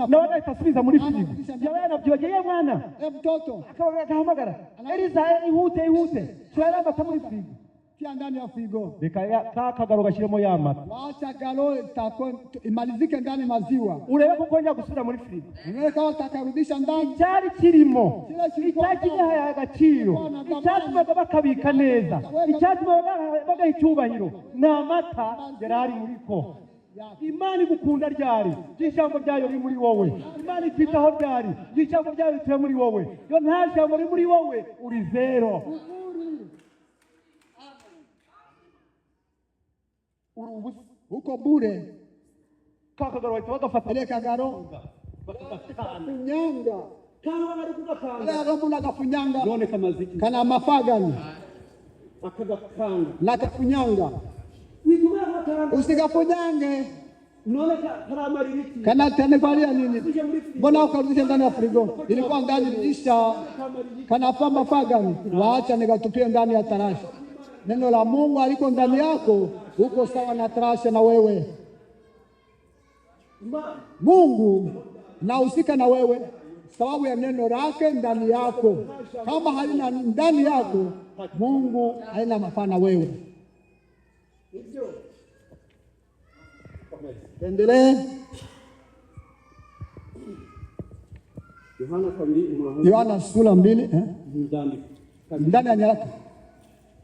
nawe agahita asubiza muri frigo. Yawe yanabyibagiye mwana mtoto akahamagara Eliza ihute cyara amata muri frigo tia ndani ya frigo. Reka kagaro gashyiremo ya mata wacha galo imalizike ndani maziwa urebe ko kongera gusubira muri frigo. Unaweka utakarudisha ndani cyari kirimo icyagiye agaciro icyatumaga bakabika neza icyatumaga bagaha icyubahiro ni amata yarari muri ko. Imana igukunda ryari ijambo ryayo riri muri wowe. Imana ikwitaho ryari ijambo ryayo rituye muri wowe. Yo nta jambo riri muri wowe uri zero. Huko bure. Kakagaro wahita bagafata ile kagaro kunyanga kana bari kugakanga ile robo na kafunyanga none kamaziki kana mafagani akagakanga na kafunyanga usikafunyange none karamariki kana tanevalia nini mbona ukarudisha ndani ya frigo ilikuwa ndani ilisha kana fama fagani waacha nikatupia ndani ya tarasha. Neno la Mungu aliko ndani yako uko sawa na tarasha na wewe. Mungu nahusika na wewe sababu ya neno lake ndani yako. Kama halina ndani yako Mungu haina mafaa na wewe. Endelee. Yohana sura 2 ndani ya nyaraka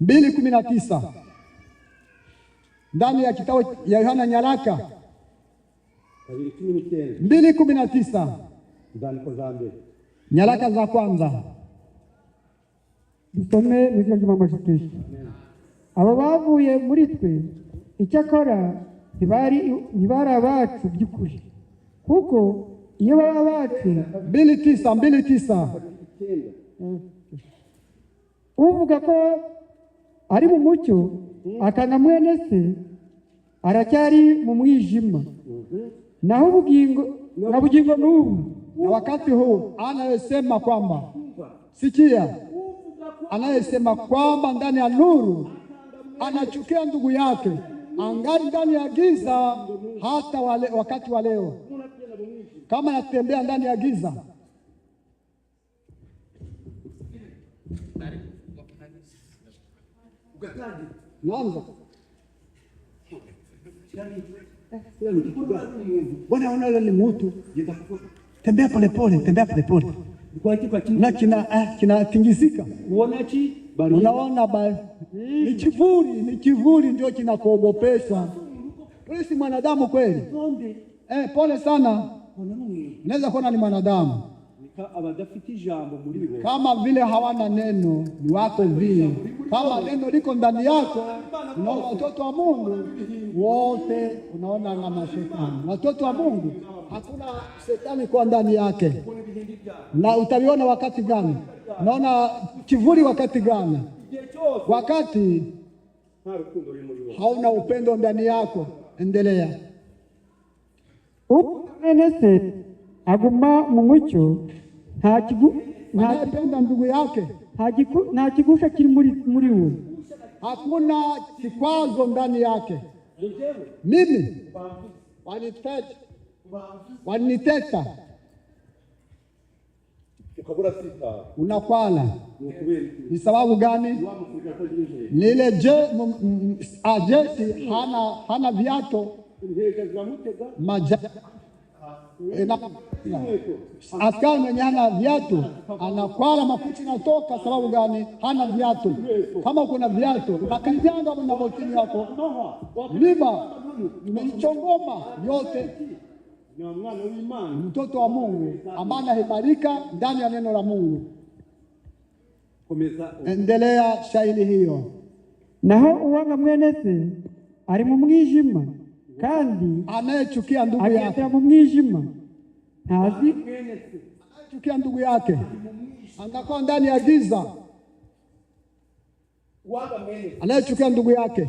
2:19 ndani ya kitabu ya Yohana nyaraka 2:19 nyaraka za kwanza. Dusome n'izina ry'Imana Kristo. Abo bavuye muri twe icyakora ntibari abacu by'ukuri kuko iyo baba bacu 2:9 uvuga ko ari mu mucyo akana mwene se aracyari mu mwijima. Naho ubugingo n'ubu na wakati huu anayesema kwamba sikia, anayesema kwamba ndani ya nuru anachukia ndugu yake angali ndani ya giza hata wakati wa leo. Kama anatembea ndani ya giza naanza bwana unaona ni mtu tembea polepole na kinatingizika. Unaona ni kivuli ndio kinakuogopesha. Wewe si mwanadamu kweli? Pole sana. Unaweza kuona ni mwanadamu kama vile hawana neno, ni wako vile. Kama neno liko ndani yako, unaona watoto wa Mungu wote, unaona na mashetani. Watoto wa Mungu hakuna shetani kwa ndani yake. Na utaviona wakati gani? Unaona kivuli wakati gani? Wakati hauna upendo ndani yako. Endelea. Upenese aguma mu mucyo anayependa ndugu yake nta kigusha kiri muri we. Hakuna kikwazo ndani yake. Mimi waniteta unakwala ni sababu gani? Lile jesi hana viato Askari mwenye hana viatu anakwala mafuta natoka. Sababu gani? Hana viatu. Kama kuna viatu unakanyanga na motini yako liba mchongoma yote. Mtoto wa Mungu ambaye anahimarika ndani ya neno la Mungu. Endelea shairi hiyo. Naho uwanga mwene se ari mu mwijima, kandi anayechukia ndugu yake mu mwijima ntazi. Anayechukia ndugu yake anakuwa ndani ya giza. Anayechukia ndugu yake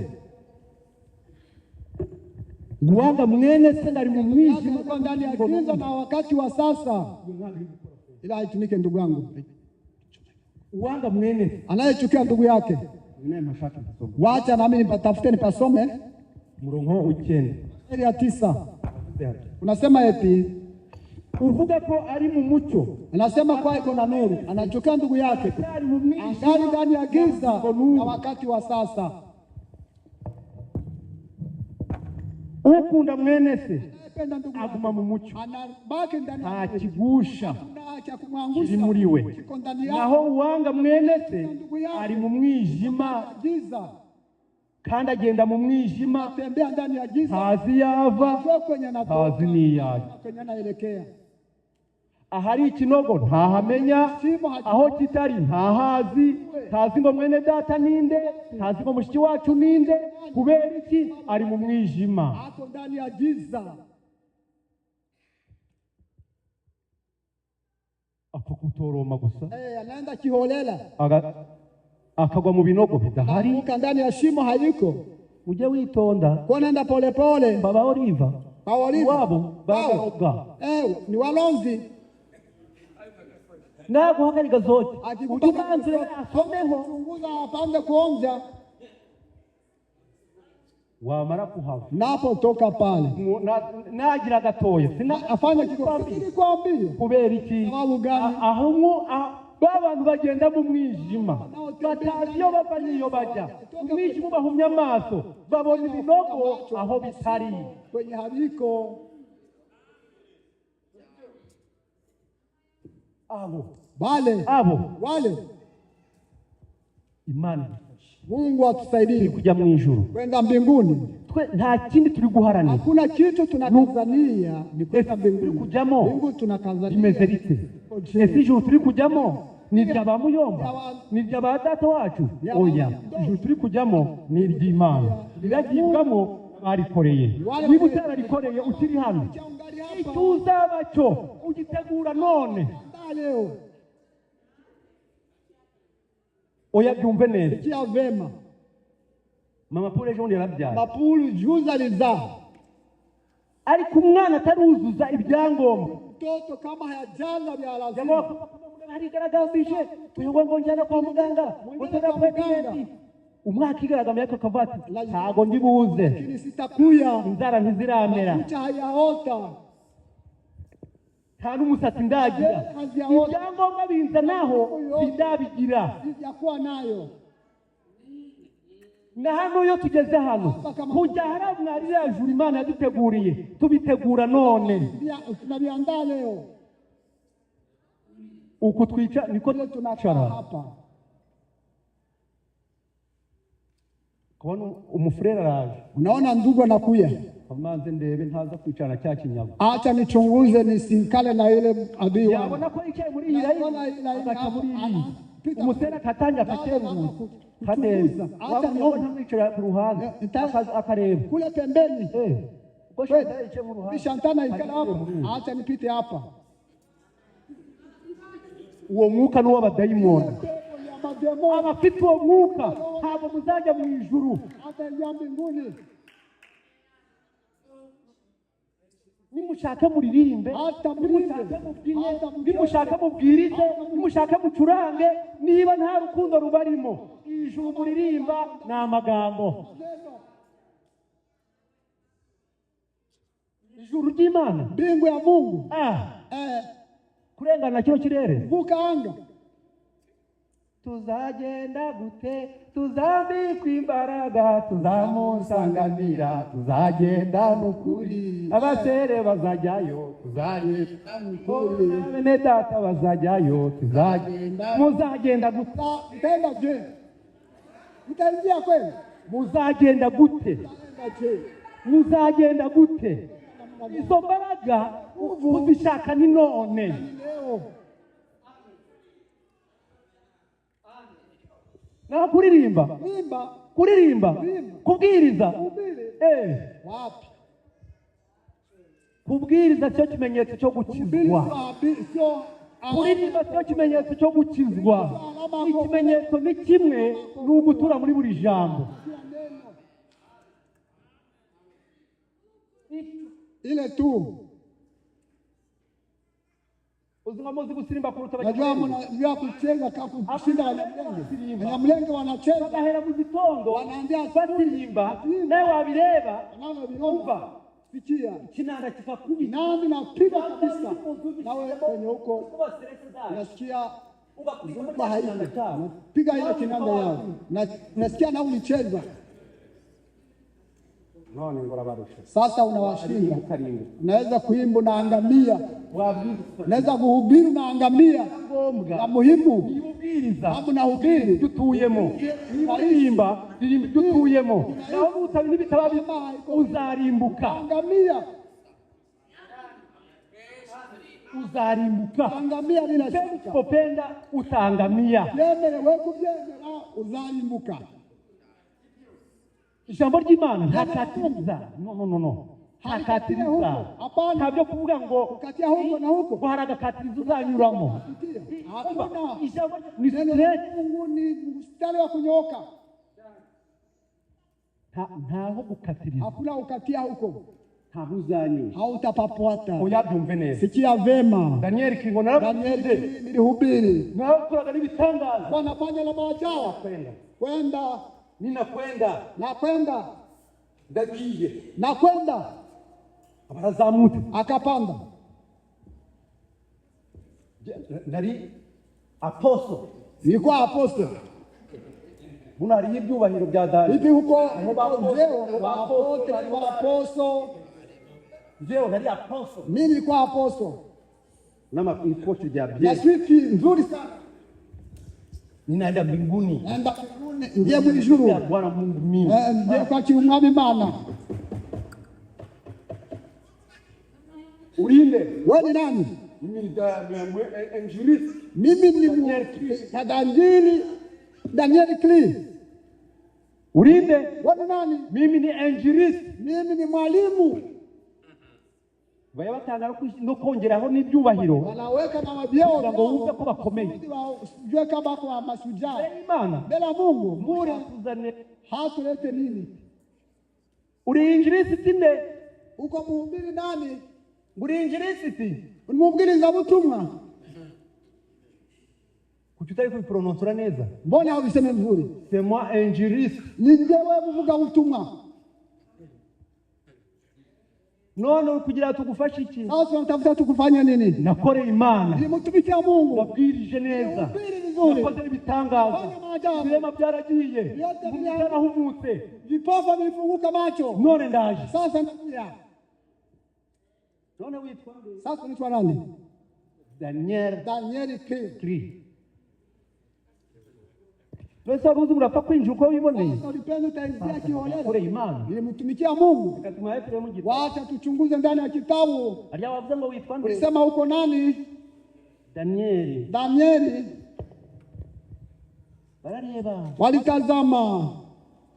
uwanga mwene se ari mu mwijima, anakuwa ndani ya giza. Na wakati wa sasa ila haitumike ndugu yangu. Uwanga mwene anayechukia ndugu yake, wacha nami nipatafute nipasome murongo ukende ya 9. Unasema eti uvuga ko ari mu mucyo, anasema kwa iko na nuru. Anachukia ndugu yake angali ndani ya giza na wakati wa sasa. Ukunda mwene se aguma mu mucyo, anabaki ndani ya kigusha cha kumwangusha muriwe. Naho uwanga mwene se ari mu mwijima giza, kandi agenda mu mwijima, tembea ndani ya giza, hazi yava hazi niyaje. Ahari ikinogo ntahamenya, aho kitari ntahazi. Ntazi ngo mwene data ninde, ntazi ngo mushiki wacu ninde. Kubera iki? Ari mu mwijima, ako ndani ya giza. apfa kutoroma gusa, anaenda kiholela, akagwa mu binogo bidahari. Uka ndani ya shimo hayuko. Uje witonda, kwa nenda pole pole. Baba Oliva wabo baga ni walonzi nako hakarika zote utubanze asomeho chunguza apande kuonja. Wamara kuhava napo toka pale nagira gatoya sina afanya kikwambie. Kubera iki? Aho babantu bagenda mu mwijima batazi yo bava niyo bajya. Umwijima bahumya amaso babona ibinogo aho bitari kwenye habiko. Wale Imani Mungu atusaidie kujya mu ijuru, kwenda mbinguni. Nta kindi turi guharanira, hakuna kitu tunakazania, ni kwenda mbinguni. Kujamo Mungu tunakazania imeze bite? Ese ijuru turi kujamo ni iry'aba Muyomba, ni iry'aba data wacu? Oya, ijuru turi kujamo ni iry'Imana. Riragibwamo barikoreye. Niba utararikoreye ukiri hano, icyo uzaba cyo ugitegura none. Oya byumve neza. Kia vema. Mama Paul ejo ndi yarabyaye. Mapulu juza alizaa. Ariko umwana ataruzuza ibyangombwa. Mtoto kama hayajaza vya lazima. Hari garagambije tuyongwa ngo njana kwa muganga. Utara pregnant. Umwaka igaragamba yako kavati. Ntago ndibuze. Lakini sitakuya. Inzara ntiziramera. Kucha hayaota. Kandi umusatsi ndagira. Ibyangombwa binza naho bidabigira. Yakuwa nayo. Na hano yo tugeze hano kujya haramwarira juru Imana yaduteguriye tubitegura none. Tunabiandaa leo. Uko twica niko tunacara hapa. Kubona umufrera araje. Unaona ndugu anakuya. Kamanze ndebe ntaza kwicana cya kinyago. Acha nichunguze nisikale na ile adui wangu. Yabona ko icyaye muri iyi agaca muri iyi. Umusera katanja akakeruza. Kaneza. Acha nione mwicara ku ruhande. Akareba. Kule pembeni. Kwa shida ice mu ruhande. Bishantana ikala hapa. Acha nipite hapa. Uwo mwuka nuwa badayimoni. Abafite uwo mwuka ntabwo muzajya mu ijuru. Hata ya mbinguni. Nimushaka muririmbe, nimushaka mubwirize, nimushaka mucurange, niba nta rukundo rubarimo ijuru muririmba ni amagambo. Ijuru ry'Imana, mbingu ya Mungu, kurengana kino kirere, vuka anga. tuzagenda gute, tuzambikwa imbaraga, tuzamusanganira, tuzagenda n'ukuri, abasere bazajyayo, tuzagenda n'ukuri, bene data bazajyayo, tuzagenda. Muzagenda gute? Mtaenda je? Mtaingia kweli? Muzagenda gute? Muzagenda gute? Izo mbaraga uzishaka ni none. Leo Na kuririmba, kubwiriza, wapi? kubwiriza cyo kimenyetso cyo gukizwa. Kuririmba cyo kimenyetso cyo gukizwa. Ikimenyetso ni kimwe n'ugutura muri buri jambo. Ile tu. Uzingamozi kusirimba kuruta Najua mnajua kucheza kama kushinda Wanyamulenge. Wanyamulenge wanacheza. Bahera mu gitondo Wanaambia basirimba nawe wabireba umva. Sikia. kinanda kikakubi. Nami napiga kabisa. Nawe kwenye huko nasikia kwa haina. Piga ile kinanda yao. Nasikia nao nicheza. None ngora barusha. Sasa unawashinda. Unaweza kuimba na angamia. Unaweza kuhubiri na angamia. Na muhimu Ubiriza. hapo na hubiri Tutuyemo. Aririmba tutuyemo. Naho utabini bitababi uzarimbuka. angamia. Uzarimbuka. Angamia bila shaka. Usipopenda utaangamia. Yemere wewe kubyemera uzarimbuka. Ijambo ry'Imana ntakatiriza. No. Ntakatiriza. Ntabyo kuvuga ngo Ukatia huko na huko. ngo haragakatiriza uzanyuramo. Hakuna. Ijambo ni Neno la Mungu ni mstari wa kunyooka. ntaho gukatiriza. Hakuna ukatia huko. Ntaho uzanyura. Hautapapwata. Oyabyumve neza. Sikia vema. Daniel Kingo Danieli nilihubiri. naho kuraga n'ibitangaza. Wanafanya na maajabu. Kwenda Ninakwenda nakwenda ndagiye nakwenda abarazamuka akapanda. nari apostle. Nilikuwa apostle. Buna hari ibyubahiro bya Daniel. Hivi huko apostle. Jeo nari apostle. Mimi nilikuwa apostle. Nama ikote ya Na Biblia. switi nzuri sana. Ninaenda mbinguni. Naenda mbinguni ndiye mwijuru. Ya Bwana Mungu mimi. Ndiye kwa kiumwami Mana. Ulinde. Wewe ni nani? Mimi ni injilist. Mimi ni Daniel Klee. Ulinde. Wewe ni nani? Mimi ni injilist. Mimi ni mwalimu. Baya batanga no kongeraho n'ibyubahiro. Wanaweka na mabyeo ngo wumve ko bakomeye. Sijue kama kwa mashujaa. Imana. Bila Mungu, Muri kuzane hatulete nini? uri injilist nde? Uko mhubiri nani? Uri injilist. Mhubiri butumwa. Kututari kuiprononsura neza. Mbona hauviseme vizuri? C'est moi injilist. Ni wewe kuvuga butumwa. None kugira tugufasha iki? Sasa tunatafuta tukufanya nini? Nakore Imana. Ni mtumikia Mungu. Nabwirije neza. Mhubiri vizuri. Nakoze ibitangaza. Fanya maajabu. Birema byaragiye. Vyote Byarahumutse. Vipofa vifunguka macho. None ndaje. Sasa nakuja. None witwa nde? Sasa unaitwa nani? Daniel Klee. Wesa ruzi murapfa kwinjira uko wiboneye. Sasa ulipenda utaingia kiholela. Nakore Imana. Ni mtumikia Mungu. Katuma Efraim mu gitabo. Wacha tuchunguze ndani ya kitabu. Aliya wavuze ngo witwa nde? Ulisema uko nani? Danieli. Barareba. Walitazama.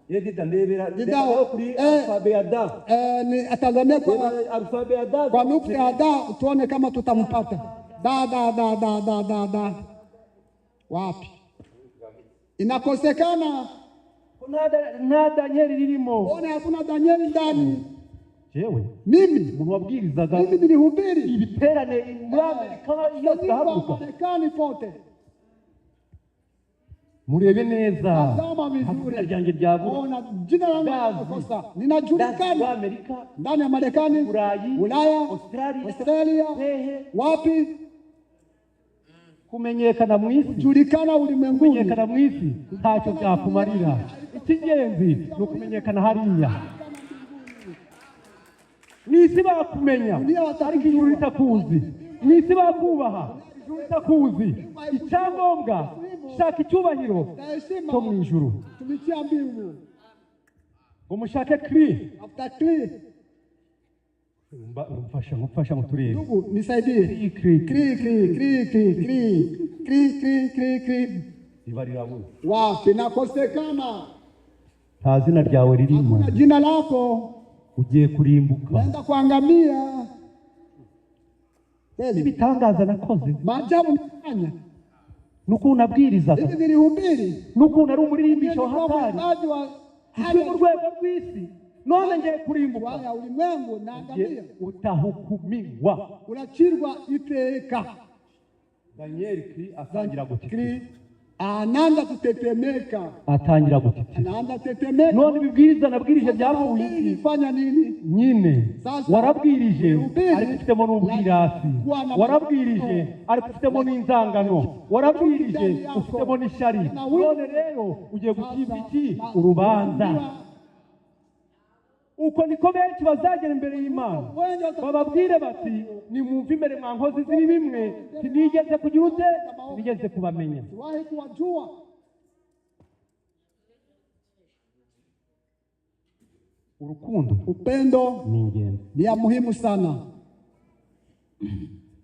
Yedi ndebera. Didao Kuri alfabe ya da. Ni atazamia kwa Alfabe ya da. kwa nukta ya da tuone kama tutampata. Da. Wapi? Inakosekana. Na Daniel lirimo. Ona hakuna Danieli ndani. Jewe. Mimi Umuntu wabwirizaga. mimi nilihubiri Ibiterane muri Amerika iyo zahabuka. Marekani pote. Murebe neza. Tazama vizuri. Ryange ryavuga. Ona jina langu kosa. Ninajulikana Amerika, ndani ya Marekani, Ulaya, Ulaya, Australia, Australia. Hehe. Wapi? kumenyekana mu isi, kujulikana ulimwenguni, kumenyekana mu isi ntacyo byakumarira. Icy'ingenzi ni ukumenyekana hariya mu isi. Bakumenya ariko ijuru ritakuzi. Mu isi bakubaha, ijuru ritakuzi. Icyangombwa shaka icyubahiro cyo mu ijuru. tumikia mbingu. Ngo mushake kri. After kri. Mfasha muturebe. Ndugu nisaidie. Kri. Ibarira mu. Wapi nakosekana? Nta zina ryawe ririmo. Jina lako ugiye kurimbuka. Naenda kuangamia. Ibitangaza nakoze. Maajabu nifanya. Nuko unabwirizaga. Hivi nilihubiri. Nuko unari umuririmbisho hatari. Hali mu rwego rw'isi. None ngiye kurimbuka. Waya ulimwengu naangamia. Utahukumiwa. Unachirwa iteka. Danieli atangira gutitira. Anaanza kutetemeka. Atangira gutitira. Anaanza tetemeka. None bibwiriza nabwirije byavuye iki? Nifanya nini? Nyine. Warabwirije ariko ufitemo n'ubwirasi. Warabwirije ariko ufitemo n'inzangano. Warabwirije ufitemo n'ishari. None rero ugiye gucibwa iki? Urubanza. Uko niko benshi bazagera imbere y'Imana bababwire bati nimwumve imbere mwa nkozi ziri bimwe sinigeze kugira ute nigeze kubamenya. Urukundo, upendo ni ingenzi, ni ya muhimu sana.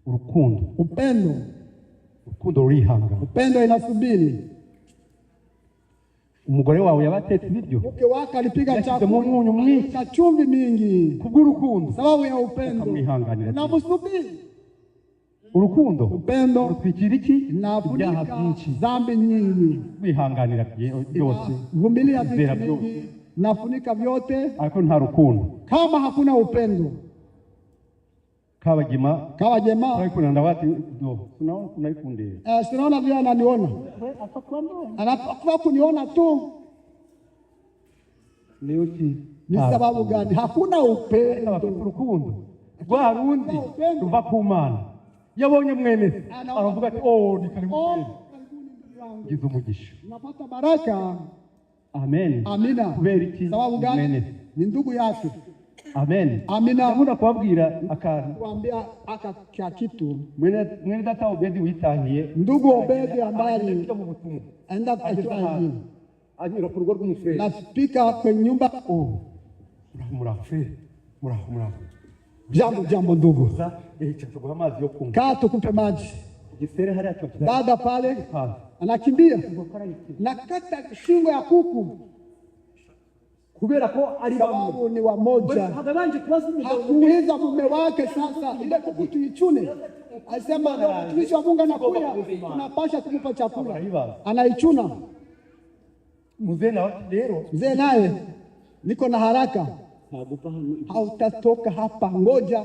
Urukundo rurihanga. Upendo inasubiri. Umugore wawe yabatetse ibiryo, mke wako alipiga chakula chumvi mingi kubw'urukundo, sababu ya upendo, na musubiri. Urukundo, upendo rutwikira iki? Ibyaha byinshi, dhambi nyingi, kwihanganira byose, vumilia vitu vingi, nafunika vyote. Ariko nta rukundo, kama hakuna upendo, Kabagema ariko ndabati tunaona kunaikunde. Sinaona vile ananiona. Anapokuwa kuniona tu. Leo ki ni sababu gani? Hakuna upendo. Urukundo rwa rundi ruva ku Mana. Yabonye mwene aravuga ati ni karibu gizo umugisha, napata baraka. Amen. Amina. Kubera iki? Sababu gani? Ni ndugu yake. Amen. Amina. Ndakunda kubabwira akantu, kuambia aka kitu. Mwene data Obedi witahiye, ndugu Obedi ambaye aenda kutoa anyura ku rugo rw'umufrere, na spika kwenye nyumba. Muraho. Jambo ndugu. Tuguha amazi yo kunywa. Kaa tukupe maji. Gisere hariya cyo dada pale anakimbia na kata shingo ya kuku kubera ko ari bamwe ni wamoja. Hakuuliza mume wake sasa ile kuku tuichune, asema mtumishi wa Mungu anakuja, tunapasha kumpa chakula, anaichuna. Mzee naye niko na haraka, hautatoka hapa, ngoja.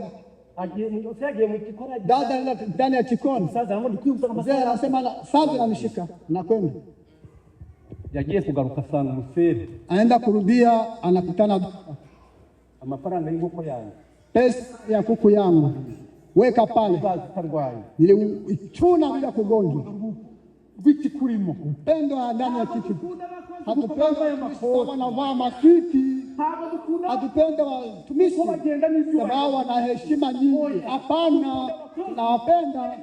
Dada ndani ya jikoni, mzee anasema sasa ananishika na kwenda. Yagiye kugaruka sana musere, anaenda kurudia, anakutana amafaranga y'ingoko yangu, pesa ya kuku yangu weka pale, nilichuna bila kugonjwa. Viti kulimo upendo ndani ya kitu, hatupenda makosa na vaa maswiti, hatupenda watumishi sababu wana heshima nyingi. Hapana, tunawapenda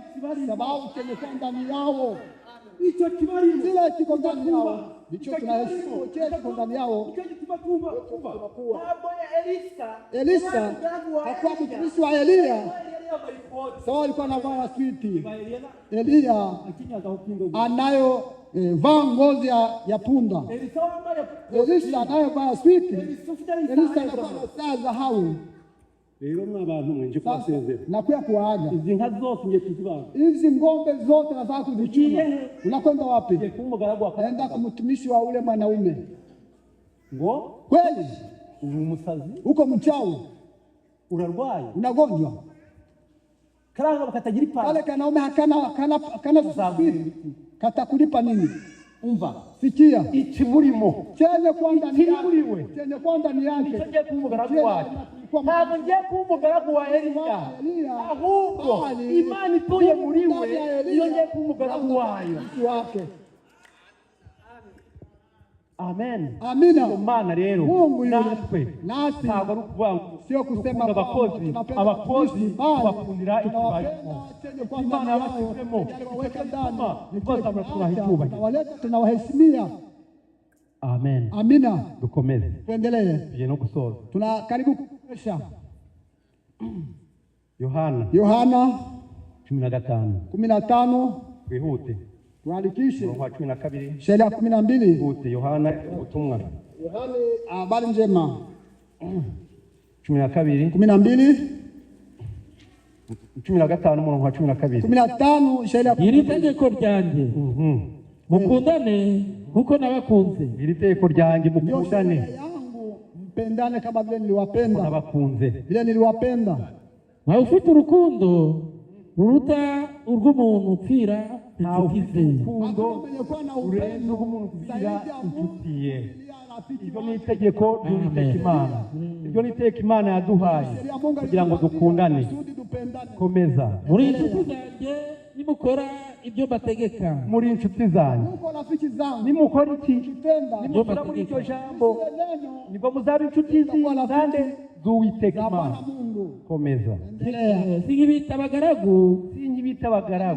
sababu chenye ndani yao hicho kibali kile kiko ndani yao, hicho tunaheshimu kile ndani yao. Elisa hakuwa mtumishi wa Elia, sawa, alikuwa anavaa switi. Elia anayo vaa ngozi ya punda. Elisa anayovaa switi. Elisa alikuwa na dhahabu. Rero n'abantu mwenje kwasezera nakuya kuaga izi nka zose ngiye kuzibana, izi ngombe zote nataka kuzichuna. Unakwenda wapi? Kumugaragu akaenda kumtumishi wa ule mwanaume. Ngo kweli umusazi uko mchawi, urarwaye, unagonjwa, karanga bakatagira ipara kale kanaume kana safari katakulipa nini? Umva, sikia ikimurimo chenye kwanda ni yake, chenye kwanda ni yake, chenye kumugaragu waje ntabwo ngiye kuba umugaragu wa Eliya, ahubwo Imana ituye muri we iyo ngiye kuba umugaragu wayo. Amen. Amina. Imana rero natwe ntabwo ari ukuvuga ngo sio kusema abakozi bakundira ikibarimo. Imana yabashyizemo tunawaheshimia. Amen. Amina. Dukomeze. Tuendelee. Tuje no gusoza. Tuna karibu kuisha. Yohana 15. Wihute. Tuandikishe. Wa 12. Sheria 12. Wihute Yohana ubutumwa. Yohana habari njema. 12. 12. 15 umurongo wa 12. 15 sheria. Iri tegeko ryanjye mukundane nkuko nabakunze. Iri tegeko ryanjye mukundane. Yangu mpendane kama vile niliwapenda. Nabakunze. Vile niliwapenda. Nawe ufite urukundo ruruta urw'umuntu upfira inshuti ze. Urukundo urenze urw'umuntu upfira inshuti ye. Iryo ni itegeko ry'Uwiteka Imana. Iryo ni itegeko Imana yaduhaye kugira ngo dukundane. Komeza. Muri inshuti zanjye nimukora ibyo bategeka. Muri inshuti zanjye nimukora iki? Nimukora muri iryo jambo nibwo muzaba inshuti z'Imana z'Uwiteka Imana. Komeza. Singibita abagaragu.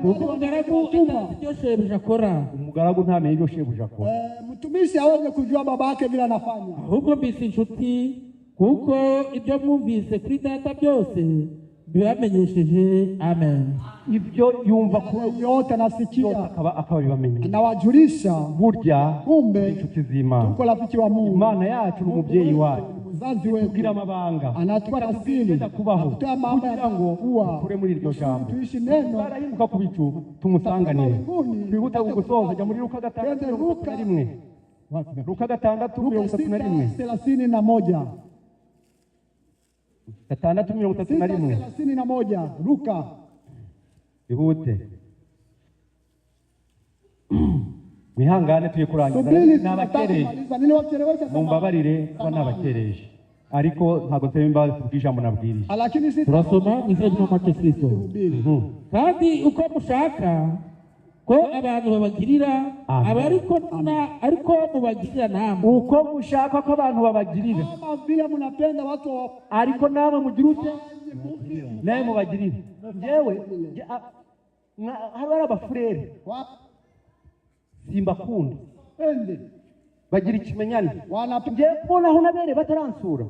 Umugaragu ibyo shebuja akora. Umugaragu ntamenye ibyo shebuja akora. Mtumishi aweze kujua babake vile anafanya. Ahubwo mbise inshuti kuko ibyo mwumvise kuri data byose bibamenyesheje. Amen. Ibyo yumva ko yote anasikia akaba bibamenye. Anawajulisha burya kumbe inshuti z'Imana. Tuko rafiki wa Mungu. Imana yacu n'umubyeyi wacu. Mzazi wetu kugira amabanga. Anatwara asili kubaho. Kutoa mambo ya kuwa. Kure muri iryo jambo. Tuishi neno. Barahinduka ku bicu tumusanganire. Twihuta gusoza jya muri Luka 6:31. Luka 6:31. 31. 6:31. Luka. Ihute. Mwihangane tuye kurangiza n'abakereje. Mumbabarire ko nabakereje. Ariko ntago tebimba kubw'ijambo nabwirije. Turasoma izina ry'Umwami Kristo. Kandi uko mushaka ko abantu babagirira ariko mubagirira namwe. Uko mushaka ko abantu babagirira ariko namwe mugira ute? Nawe mubagirira. Njyewe hari abafurere simbakunda bagira ikimenyane. Ngiye kubona aho nabere bataransura.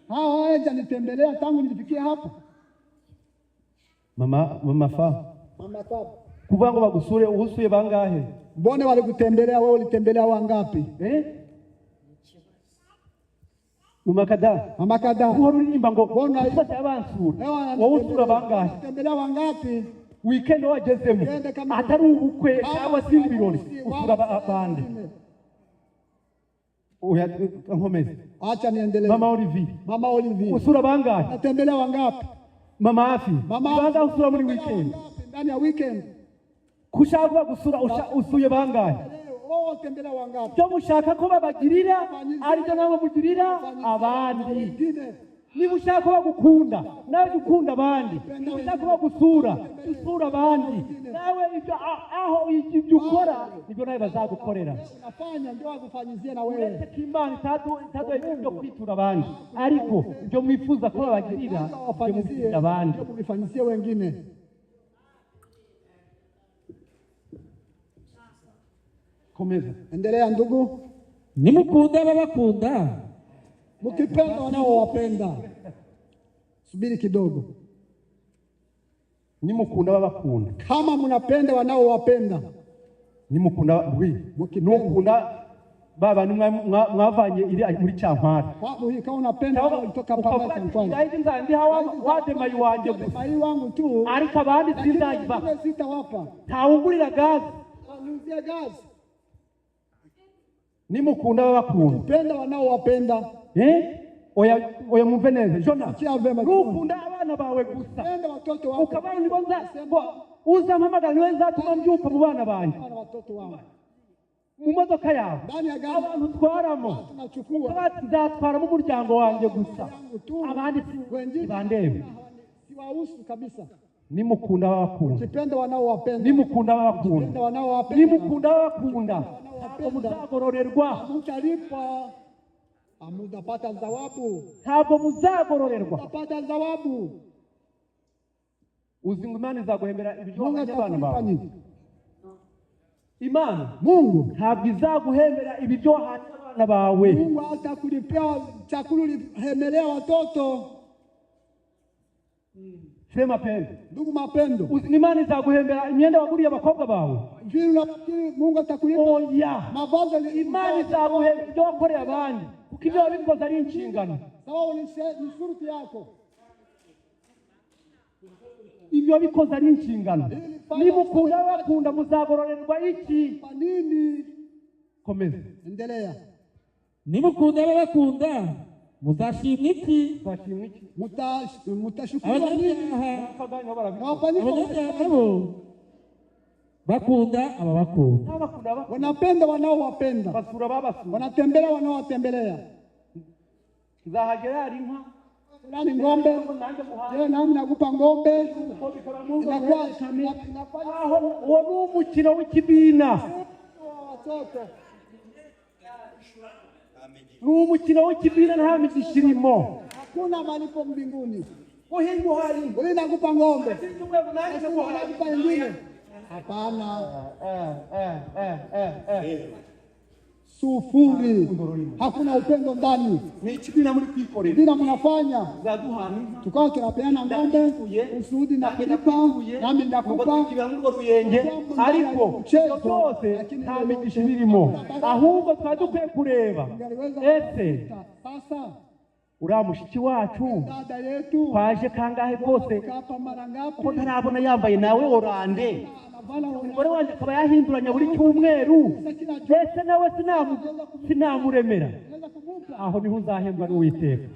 Hawa haja nitembelea tangu nilifikia hapa. Mama fa. Kuva ngo bagusure uhusuye bangahe? Mbone wale kutembelea wewe ulitembelea wangapi? Mama kada. Uhora uririmba ngo bose abansura. Wowe usura bangahe? Tembelea wangapi? Weekend wagezemo atari ubukwe cyangwa se ibirori usura abandi. Oya nkomeze. Acha niendelee. Mama Olivier. Usura bangahe? Natembelea wangapi? Mama Afi. Banga usura muri weekend. Ndani ya weekend. Kushaka gusura usuye bangahe? Tembelea wangapi? Cyo mushaka ko babagirira ariko nabo mugirira abandi. Niba ushaka bagukunda nawe ukunda abandi. Niba ushaka bagusura usura abandi. Nawe ibyo aho ibyo ukora nibyo nawe bazagukorera. Unafanya ndio agufanyizia na wewe. Uretse Imana itado ibyo kwitura abandi ariko ibyo mwifuza ko babagirira byo abandi ndio mubifanyizie wengine. Komeza. Endelea ndugu. Nimukunda babakunda. Mkipenda wanaowapenda. Subiri kidogo. Nimukunda babakunda. Kama mnapenda wanaowapenda. Nimukunda nukunda baba mwavanye iri muri Cyankwara. Kama unapenda kutoka papa Cyankwara. Ndi hawa wade mayi wanje mayi wangu tu. Ariko abandi sinzayiba. Sitawapa. Tawugurira gazi. Nuzia gazi. Nimukunda babakunda. Penda wanaowapenda. Oya mumve neza Jona. Rukunda abana bawe gusa. Penda watoto wako. Ukabana nibonza uzampamagara niwe nzatuma mbyuka mu bana banjye. Watoto wangu. mu modoka yawe ndani ya gari abantu twaramo tunachukua nzatwaramo umuryango wanjye gusa abandi bandebe siwahusu kabisa. nimukunda abakunda Msipende wanaowapenda. nimukunda abakunda Msipende wanaowapenda. nimukunda abakunda ntabwo muzagororerwa Mutalipa. Mutapata thawabu. ntabwo muzagororerwa Mutapata thawabu. uzi ngo Imana izaguhembera ibyo Mungu wahanye abana atakulipa bawe nini? Imana Mungu. ntabwo izaguhembera ibyo wahanye abana bawe Mungu atakulipia chakula ulihemelea watoto. sema pendo Ndugu mapendo. Imana izaguhembera imyenda waguriye abakobwa bawe Vile unafikiri Mungu atakulipa oya mavazi Imana izaguhembera ibyo wakoreye abandi kuko ibyo wabikoze ari inshingano sawa ni shuruti yako. ibyo wabikoze ari inshingano nimukunda abakunda muzagororerwa iki Kwa nini? komeza Endelea. nimukunda ababakunda muzashimwa iki? uzashimwa iki Mutashukuru nini? abanyabyaha abapagani bo barabikora Hawafanyiki abanyabyaha nabo bakunda ababakunda, n'abakunda abakunda wanapenda wanaowapenda. basura babasura Wanatembelea wanaowatembelea. izahagera hari inka Nani ng'ombe? nanjye muhanga Leo nami nakupa ng'ombe. uko bikora mu Inakuwa aho uwo ni umukino w'ikibina watoto. ni umukino w'ikibina nta migisha irimo Hakuna malipo mbinguni. uhinga uhari Wewe nakupa ng'ombe. nanjye muhanga Nakupa nyingine. Hapana. Sufuri. Hakuna upendo ndani. ni ikibina muri kwikorera Bila mnafanya. zaduhana Tukawa tunapeana ng'ombe. Usudi na kulipa. Nami nakupa. urwo ruyenge ariko ibyo byose nta migisha birimo ahubwo twari dukwiye kureba ese Sasa uriya mushiki wacu dada yetu twaje kangahe kose kapa mara ngapi? ko ntarabona yambaye nawe oranje Anavala umugore wanjye akaba yahinduranya buri cyumweru ese nawe sinamuremera unaweza kumupa. aho niho uzahembwa n'Uwiteka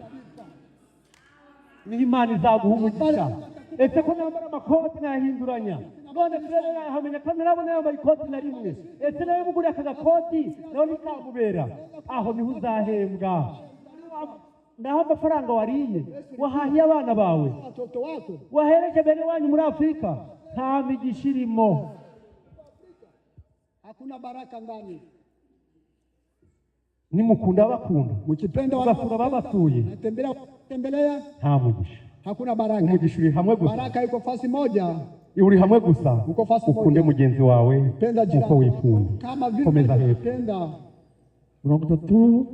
niho Imana izaguha umugisha ese ko nambara amakoti nayahinduranya none rero yahamenya ko ntarabona yambaye ikoti na rimwe ese nawe muguriye aka gakoti nawe ntikamubera aho niho uzahembwa naho amafaranga wariye wahahiye abana bawe Watoto wako wahereje bene wanyu muri Afurika nta migisha irimo hakuna baraka ndani. nimukunda abakunda Mkipenda ugasura babasuye tembelea nta mugisha hakuna baraka. umugisha uri hamwe gusa Baraka iko fasi moja. uri hamwe gusa Uko fasi ukunde moja. mugenzi wawe Penda uko jirani wikunda kama vile komeza hepfo penda. 33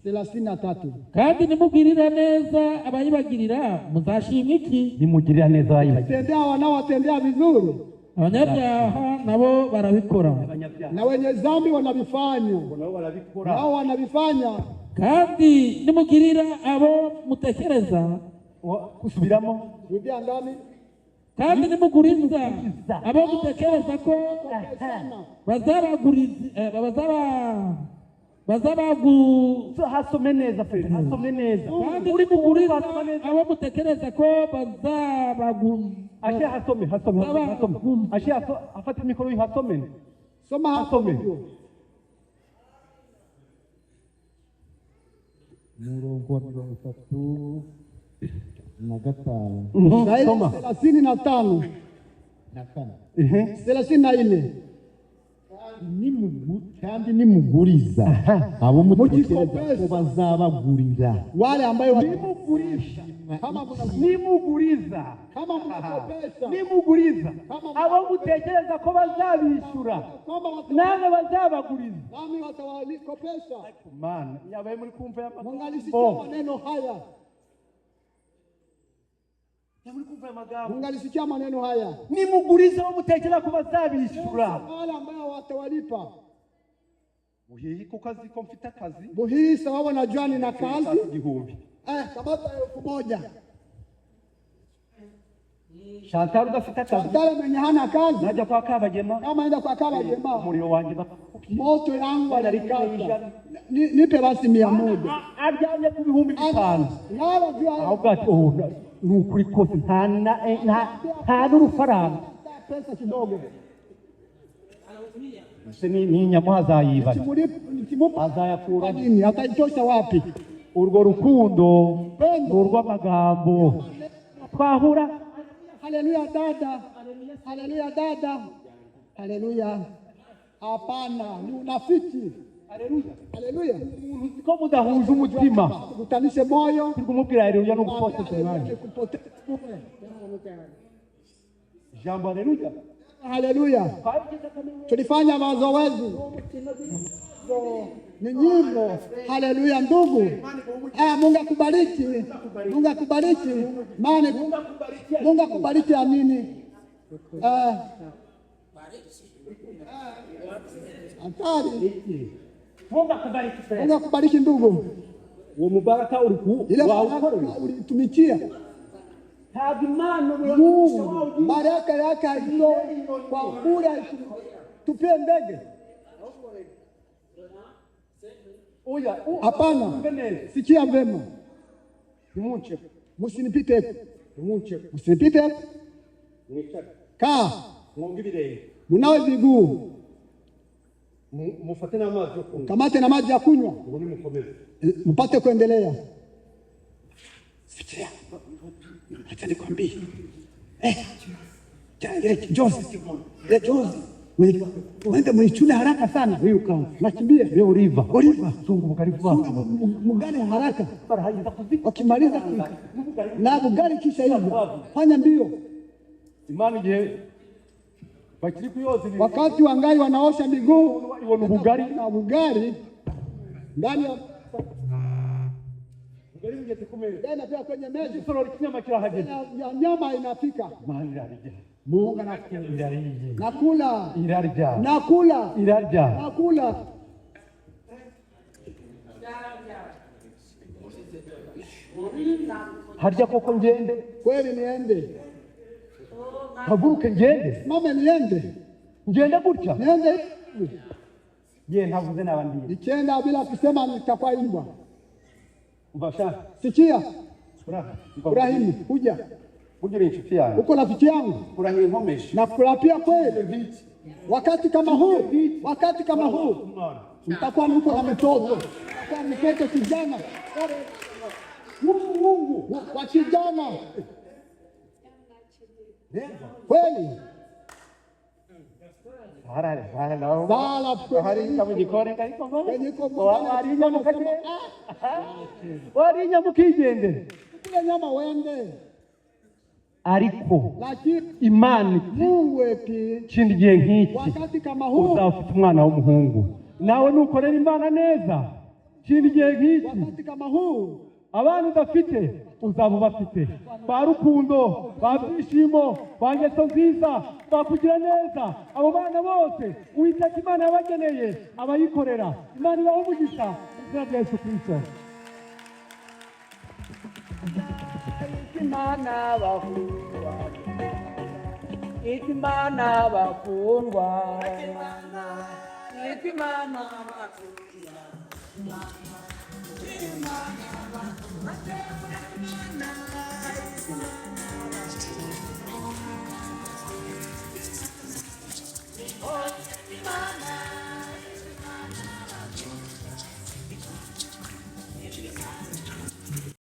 33. kandi nimugirira neza abayibagirira muzashimwa iki? nimugirira neza abayibagirira Tendea wanaowatendea vizuri abanyabyaha nabo barabikora na wenye dhambi wanavifanya. Nao wanavifanya. kandi nimugirira abo mutekereza kusubiramo Rudia ndani. kandi nimuguriza abo mutekereza ko hasome neza Fred hasome neza kandi nimuguriza abo mutekereza ko ashe hasome ashe afate mikoro hasome Soma hasome murongo wa 35 soma 35 34 kandi nimuguriza abo mutekereza ko bazabagurira wale ambayo nimuguriza kama nimuguriza mnakopesha nimuguriza abo mutekereza ko bazabishyura namwe bazabaguriza nami watawalikopesha. mana yabaye muri kumva Mungalisikia maneno haya. Mungalisikia maneno haya. nimuguriza abo mutekereza ko bazabishyura Wale ambao watawalipa. muhihi kuko azi ko mfite akazi Buhii sababu najua nina kazi. igihumbi Kamata 1000. Chantal udafite akazi Chantal mwenye hana kazi. najya kwa Kabagema Kama enda kwa Kabagema. umuriro wanjye Moto yangu alikata. Nipe basi 100. aryamye ku bihumbi 5 Ngalo jua ahubwo ati ni ukuri kose nta n'urufaranga pesa kidogo. ni nyamwa azayibana azayakura nini ataitosha wapi? urwo rukundo urw'amagambo twahura. Haleluya dada, haleluya dada, haleluya. Hapana, ni unafiki. Haleluya, haleluya. Ko mudahuje umutima kutanishe moyo kumubwira haleluya no gupoteza umwanya jambo. Haleluya, haleluya. Tulifanya mazoezi ni nyimbo. Haleluya ndugu. Mungu akubariki, Mungu akubariki. Maana Mungu akubariki. Amini. Antari. Mungu akubariki ndugu. Uwo mubaraka ulitumikia. Mungu baraka yake hiyo kwa bure tupie ndege. Hapana, sikia vema. Musinipite. Musinipite. Kaa. Munawe viguu. Mufate na maji ya kunywa. Kamate na maji ya kunywa. Mpate kuendelea. Sikia. Acha nikwambie. Jozi. Mwende mwichune haraka sana. Nakimbia. Oliva. Sungu mkarifu wako. Mugari haraka. Wakimaliza na bugari kisha hivyo. Fanya mbio. Imani je. Wakati wangai wanaosha miguu na bugari ndani ya Dena pia kwenye meza ya nyama inafika. Mungu nakula. Harja koko ngende. Kweli niende. Haguruke ngende. Mama niende. Ngende gutya. Niende. Je, ntavuze n'abandi. Nikienda bila kusema nitakuwa imbwa. Mbasha. Sikia. Ibrahim, kuja. Kuja ni inshuti yangu. Uko rafiki yangu. Kurahira nkomesha. Na kulapia kweli. Wakati kama huu. Mtakuwa mko na mtoto. Kwa mtoto kijana. Mungu kwa kijana. Kweli. Warinya mukigende. Nyama wende. Ariko Imana Mungu eti kindi gihe nk'iki wakati kama huu uzafite umwana w'umuhungu nawe nukorera Imana neza. Kindi gihe nk'iki wakati kama huu abantu udafite uzaba bafite ba rukundo, ba byishimo, ba ngeso nziza, bakugira neza. Abo bana bose Uwiteka Imana yabageneye abayikorera. Imana ibahe umugisha mu izina rya Yesu Kristo. Imana bakundwa. Imana